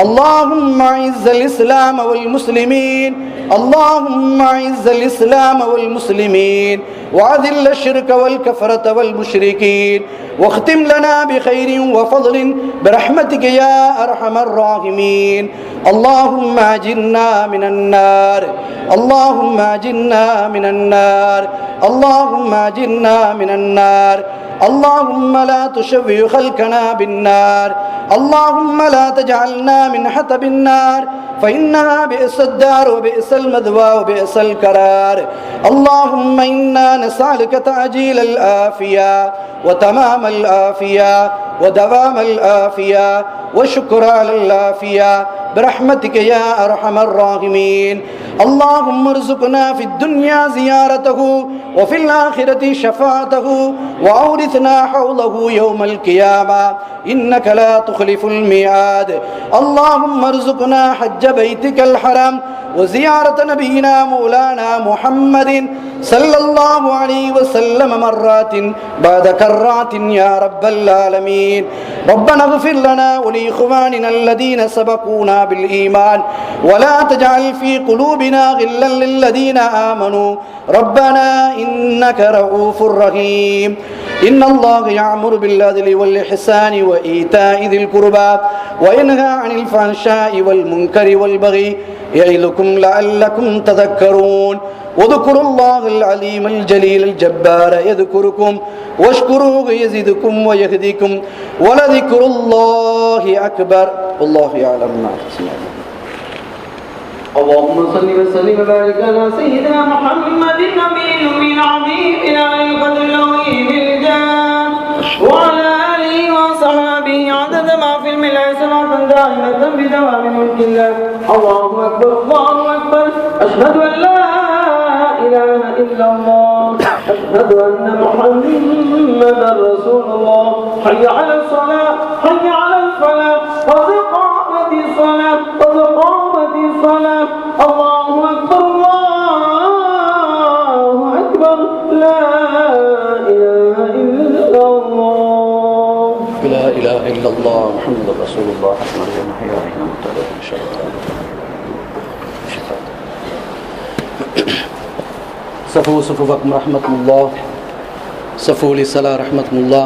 اللهم أعز الإسلام والمسلمين، اللهم أعز الإسلام والمسلمين، وأذل الشرك والكفرة والمشركين، واختم لنا بخير وفضل برحمتك يا أرحم الراحمين. اللهم أجرنا من النار، اللهم أجرنا من النار، اللهم أجرنا من النار. اللهم لا تشوه خلقنا بالنار، اللهم لا تجعلنا من حطب النار فإنها بئس الدار وبئس المثوى وبئس القرار. اللهم إنا نسألك تعجيل العافية وتمام العافية ودوام العافية وشكر على العافية برحمتك يا أرحم الراحمين. اللهم ارزقنا في الدنيا زيارته وفي الآخرة شفاعته وأورثنا حوله يوم القيامة إنك لا تخلف الميعاد. اللهم ارزقنا حج بيتك الحرام وزيارة نبينا مولانا محمد صلى الله عليه وسلم مرات بعد كرات يا رب العالمين. ربنا اغفر لنا ولإخواننا الذين سبقونا بالإيمان ولا تجعل في قلوبنا غلا للذين آمنوا ربنا إنك رؤوف رحيم. إن الله يأمر بالعدل والإحسان وإيتاء ذي القربى وينهى عن الفحشاء والمنكر والبغي يعظكم لعلكم تذكرون. واذكروا الله العليم الجليل الجبار يذكركم واشكروه يزدكم ويهديكم ولذكر الله أكبر والله يعلم ما تصنعون. اللهم صل وسلم وبارك على سيدنا محمد النبي العظيم الى القدر العظيم الجاه وعلى اله وصحبه عدد ما في الملء صلاة دائمة بدوام ملك الله. الله اكبر الله اكبر، اشهد ان لا اله الا الله، اشهد ان محمدا رسول الله. حي على الصلاة، حي على الفلاح، قد قامت الصلاة، قد قامت الصلاة. الله أكبر الله أكبر، لا إله إلا الله، لا إله إلا الله محمد رسول الله. صفوا صفوفكم رحمة الله، صفوا للصلاة رحمة الله.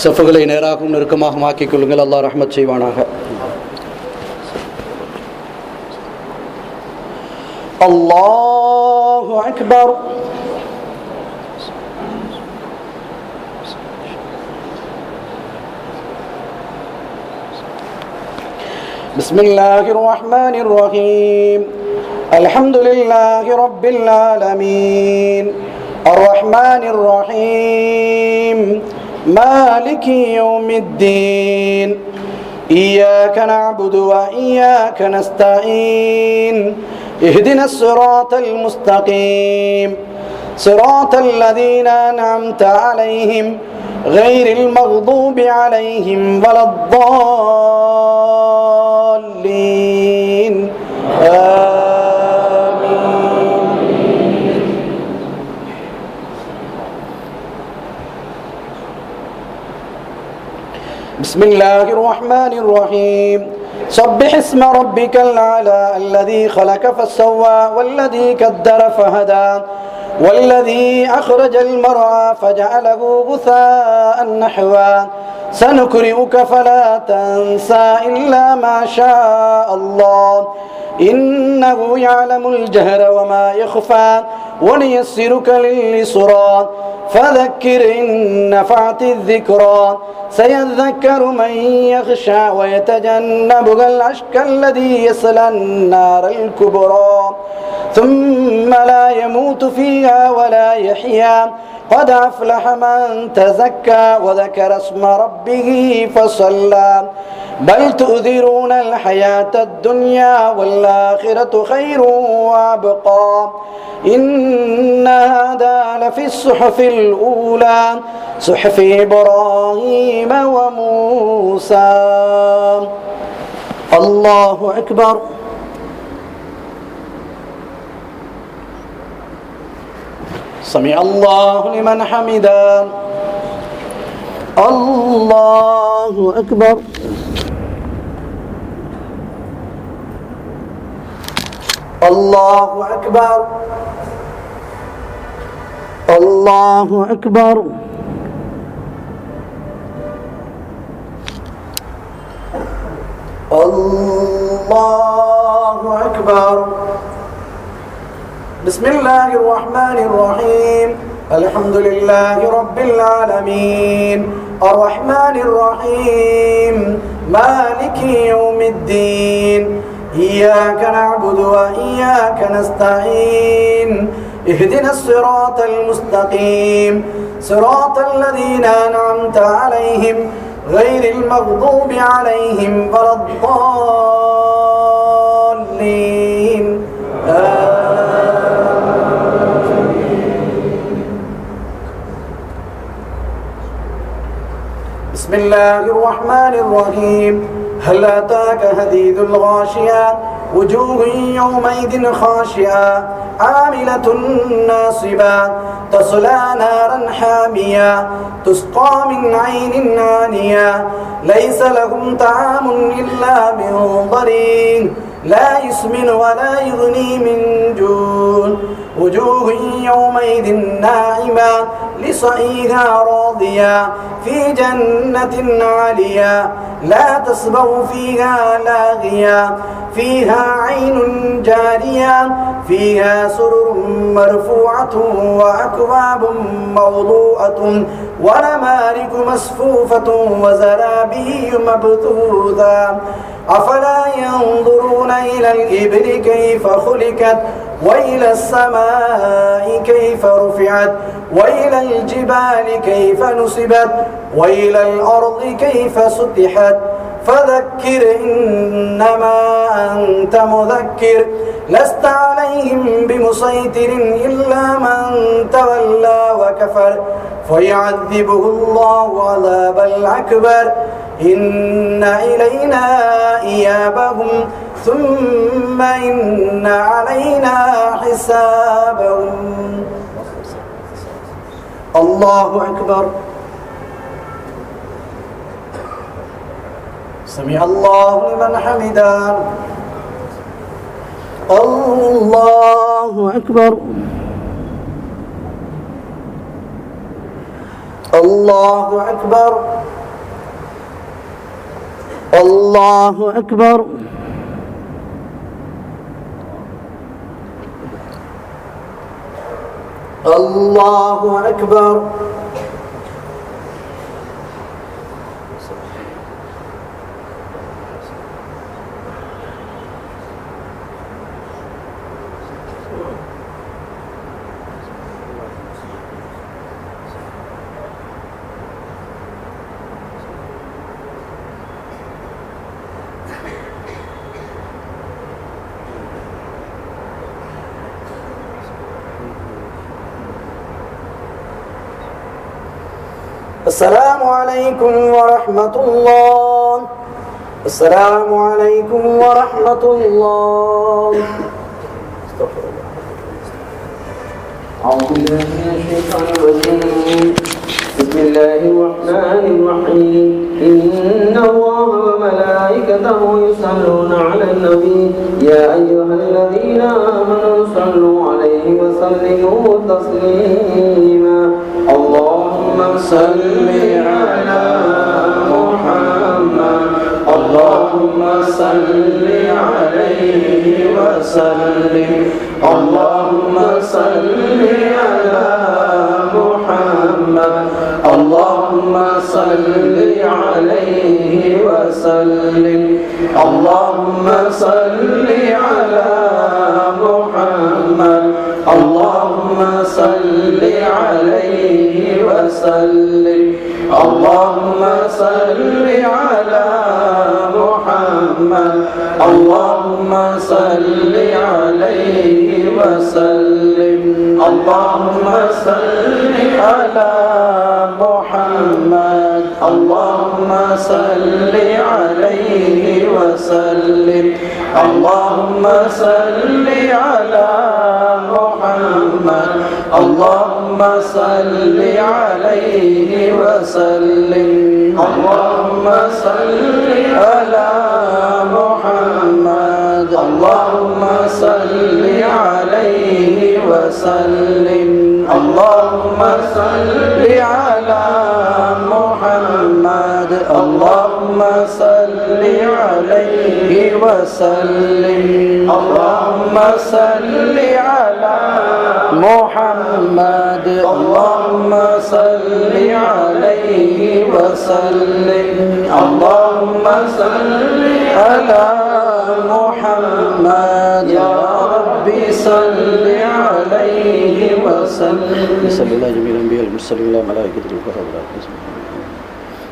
சஃபுகளை நேராகவும் நெருக்கமாகவும் ஆக்கிக் கொள்ளுங்கள். அல்லாஹ் ரஹ்மத் செய்வானாக. அல்லாஹு அக்பர். பிஸ்மில்லாஹிர் ரஹ்மானிர் ரஹீம். அல்ஹம்துலில்லாஹி ரப்பில் ஆலமீன். அர்ரஹ்மானிர் ரஹீம். مالك يوم الدين. إياك نعبد وإياك نستعين. اهدنا الصراط المستقيم، صراط الذين أنعمت عليهم غير المغضوب عليهم ولا الضالين. بسم الله الرحمن الرحيم. سبح اسم ربك الأعلى الذي خلق فسوى والذي قدر فهدى والذي أخرج المرعى فجعله غثاء نحوا سنقرئك فلا تنسى إلا ما شاء الله إنه يعلم الجهر وما يخفى ونيسرك لليسرى فذكر إن نفعت الذكرى سيذكر من يخشى ويتجنبها الأشقى الذي يصلى النار الكبرى ثم لا يموت فيها ولا يحيا قد أفلح من تزكى وذكر اسم ربه فصلى بل تؤثرون الحياة الدنيا والآخرة خير وأبقى إن هذا لفي الصحف الأولى صحف إبراهيم وموسى. الله أكبر. سمع الله لمن حمده. الله أكبر. الله أكبر. الله أكبر. الله أكبر. بسم الله الرحمن الرحيم الحمد لله رب العالمين الرحمن الرحيم مالك يوم الدين إياك نعبد وإياك نستعين اهدنا الصراط المستقيم صراط الذين أنعمت عليهم غير المغضوب عليهم ولا الضالين. بسم الله الرحمن الرحيم هل أتاك حديث الغاشية وجوه يومئذ خاشعة عاملة ناصبة تصلى نارا حامية تسقى من عين آنية ليس لهم طعام إلا من ضريع لا يسمن ولا يغني من جوع وجوه يومئذ ناعمة لصعيها راضية في جنة عالية لا تسمع فيها لاغية فيها عين جارية فيها سرر مرفوعة وأكواب موضوعة ونمارق مصفوفة وزرابي مبثوثة أفلا ينظرون إلى الإبل كيف خلقت وإلى السماء كيف رفعت وإلى الجبال كيف نصبت وإلى الأرض كيف سطحت فذكر إنما أنت مذكر لست عليهم بمسيطر إلا من تولى وكفر فيعذبه الله عذابا الأكبر إن إلينا إيابهم ثم إن علينا حسابهم. الله أكبر. سمع الله لمن حمده. الله أكبر. الله أكبر. الله أكبر. الله أكبر. السلام عليكم ورحمة الله. السلام عليكم ورحمة الله. أعوذ بالله من الشيطان الرجيم. بسم الله الله الرحمن الرحيم إن الله وملائكته يصلون على النبي يا أيها الذين آمنوا صلوا عليه وسلموا تسليما اللهم صل على محمد اللهم صل عليه وسلم اللهم صل على محمد اللهم صل عليه وسلم اللهم صل على محمد اللهم صل عليه وسلم اللهم صل على محمد اللهم صل عليه وسلم اللهم صل على محمد اللهم صل عليه وسلم اللهم صل على محمد اللهم صل عليه وسلم اللهم صل على محمد اللهم صل عليه وسلم اللهم صل على محمد اللهم صل عليه وسلم اللهم صل على محمد اللهم صل عليه وسلم اللهم صل على محمد يا ربي صل عليه وسلم صلى الله جميع الأنبياء والمرسلين إلى ملائكته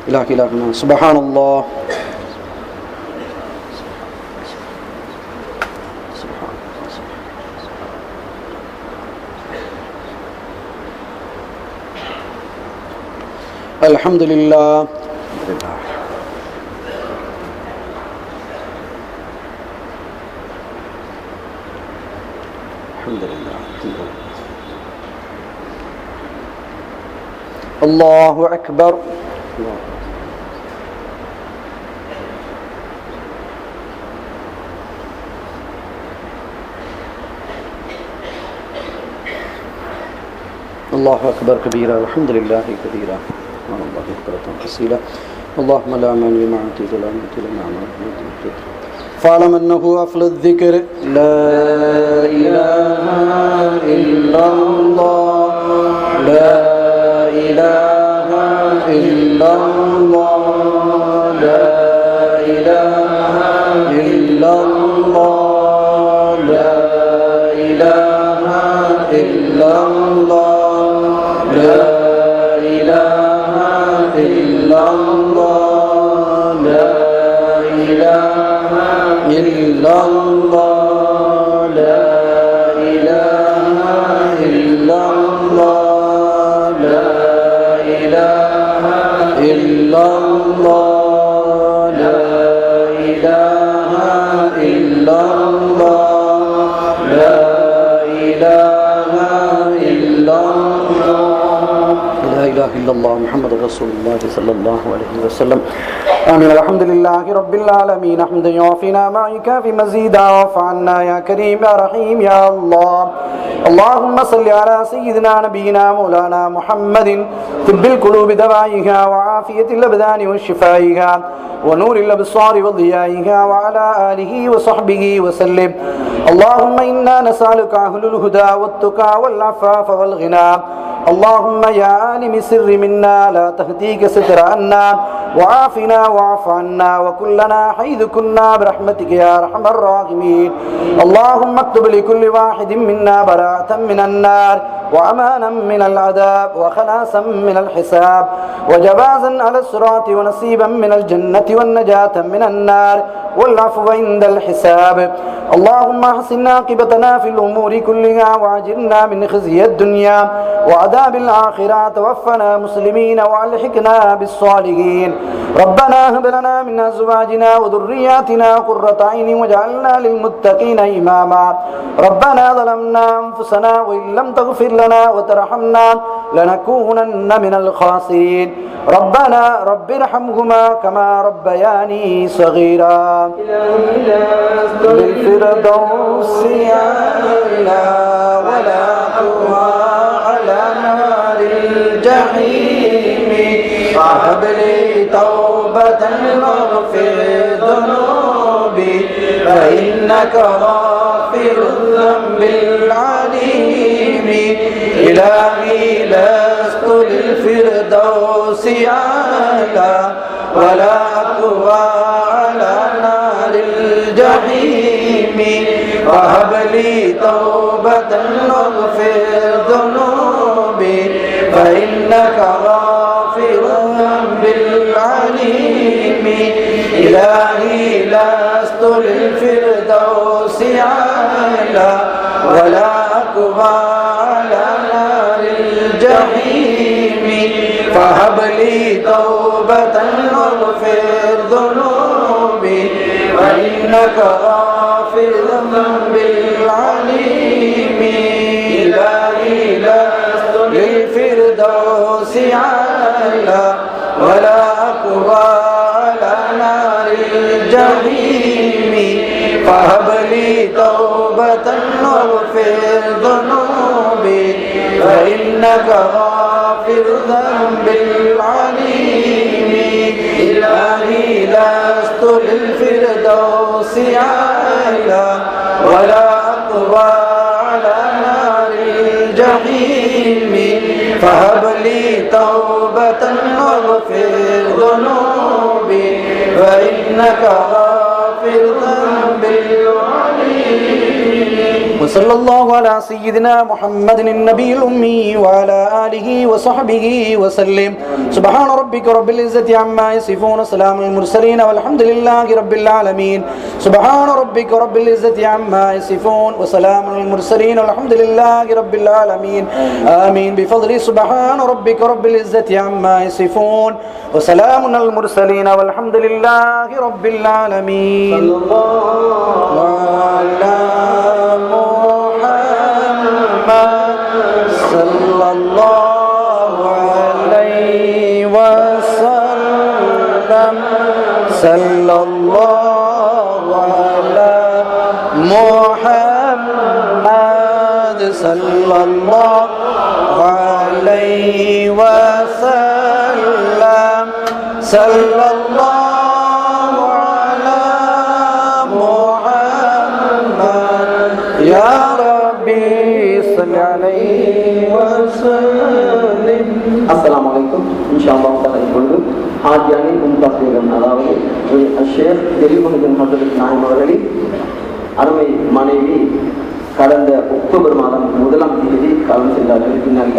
إلهنا سبحان الله الحمد لله الحمد لله الله أكبر الله أكبر كبيرا والحمد لله كبيرا سبحان الله بكرة وأصيلا اللهم لا مانع لما أعطيت ولا معطي لما منعت فاعلم أنه أفضل الذكر لا إله إلا الله لا إله إلا الله لا إله إلا الله لا إله إلا الله لا إله إلا الله لا إله إلا الله لا إله إلا الله لا إله إلا الله لا إله إلا الله لا إله إلا الله لا إله إلا الله محمد رسول الله صلى الله عليه وسلم آمين الحمد لله رب العالمين حمدا يوافي نعمائك في مزيدا واعف عنا يا كريم يا رحيم يا الله اللهم صل على سيدنا نبينا مولانا محمد طب القلوب دوائها وعافية الأبدان وشفائها ونور الأبصار وضيائها وعلى آله وصحبه وسلم اللهم إنا نسألك أهل الهدى والتقى والعفاف والغنى اللهم يا عالم سر منا لا تهديك ستر عنا وعافنا واعف عنا وكلنا حيث كنا برحمتك يا أرحم الراحمين اللهم اكتب لكل واحد منا براءة من النار وأمانا من العذاب وخلاصا من الحساب وجوازا على الصراط ونصيبا من الجنة والنجاة من النار والعفو عند الحساب اللهم احسن عاقبتنا في الأمور كلها وأجرنا من خزي الدنيا وعذاب الآخرة توفنا مسلمين وألحقنا بالصالحين ربنا هب لنا من أزواجنا وذرياتنا قرة عين واجعلنا للمتقين إماما ربنا ظلمنا أنفسنا وإن لم تغفر لنا وترحمنا لنكونن من الخاسرين ربنا رب ارحمهما كما ربياني صغيرا بالفردوس أعلى ولا تقوى على نار الجحيم فهب لي توبة واغفر ذنوبي فإنك غافر الذنب العليم إلهي لست للفردوس أعلى ولا أقوى على نار الجحيم فهب لي توبة واغفر ذنوبي فإنك غافر الذنب العليم إلهي لست للفردوس أعلى ولا أقوى على نار الجحيم فهب لي توبة واغفر ذنوبي فإنك غافر الذنب العليم إلهي لست للفردوس أعلى ولا أقوى على نار الجحيم فهب لي توبة واغفر ذنوبي فإنك غافر الذنب العليم إلهي لست للفردوس أعلى ولا أقوى على نار الجحيم فهب لي توبة واغفر ذنوبي فإنك غافر الذنب العليم وصلى الله على سيدنا محمد النبي الأمي وعلى آله وصحبه وسلم سبحان ربك رب العزة عما يصفون سلام المرسلين والحمد لله رب العالمين سبحان ربك رب العزة عما يصفون وسلام المرسلين والحمد لله رب العالمين آمين بفضل سبحان ربك رب العزة عما يصفون وسلام المرسلين والحمد لله رب العالمين صلى الله على صلى الله عليه وسلم صلى الله على محمد صلى الله عليه وسلم صلى الله على محمد يا ربي صل عليه السلام عليكم إن شاء الله تعالى يقول حاجاني منتصرا அதாவது ஷேக் தெளிவுடன் ஹஜ்ரத் நாயிம் அவர்களே அருமை மனைவி கடந்த அக்டோபர் மாதம் 1ஆம் தேதி காலம் சென்றார்கள் பின்னாடி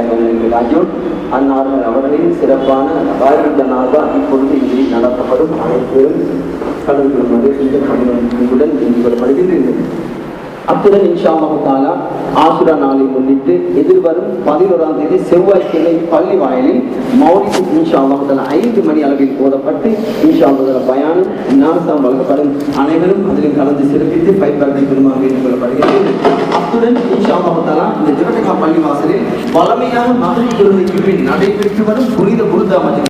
ராஜூன் அன்னார்கள் அவர்களின் சிறப்பான வாய்ப்பு ஜனாதா இப்பொழுது இங்கே நடத்தப்படும் அனைவரும் கலந்து கொள்ளுமாறு இந்த பணியுடன் கொள்ளப்படுகின்றது. அத்துடன் இன்ஷா அல்லாஹ் தஆலா ஆசுரா நாளை முன்னிட்டு எதிர்வரும் 11ஆம் தேதி செவ்வாய்க்கிழமை பள்ளி வாயிலில் மௌலித் இன்ஷா அல்லாஹ் தஆலா 5 மணி அளவில் ஓதப்பட்டு இன்ஷா அல்லாஹ் தஆலா பயானும் நாசம் வழங்கப்படும். அனைவரும் அதில் கலந்து சிறப்பித்து பயன்படுத்தி பெறுமாறு கேட்டுக்கொள்ளப்படுகிறது. அத்துடன் இன்ஷா அல்லாஹ் தஆலா இந்த ஜிபட்டகா பள்ளி வாசலில் வளமையான மகரிப் தொழுகைக்கு பின் நடைபெற்று வரும் புனித குருதா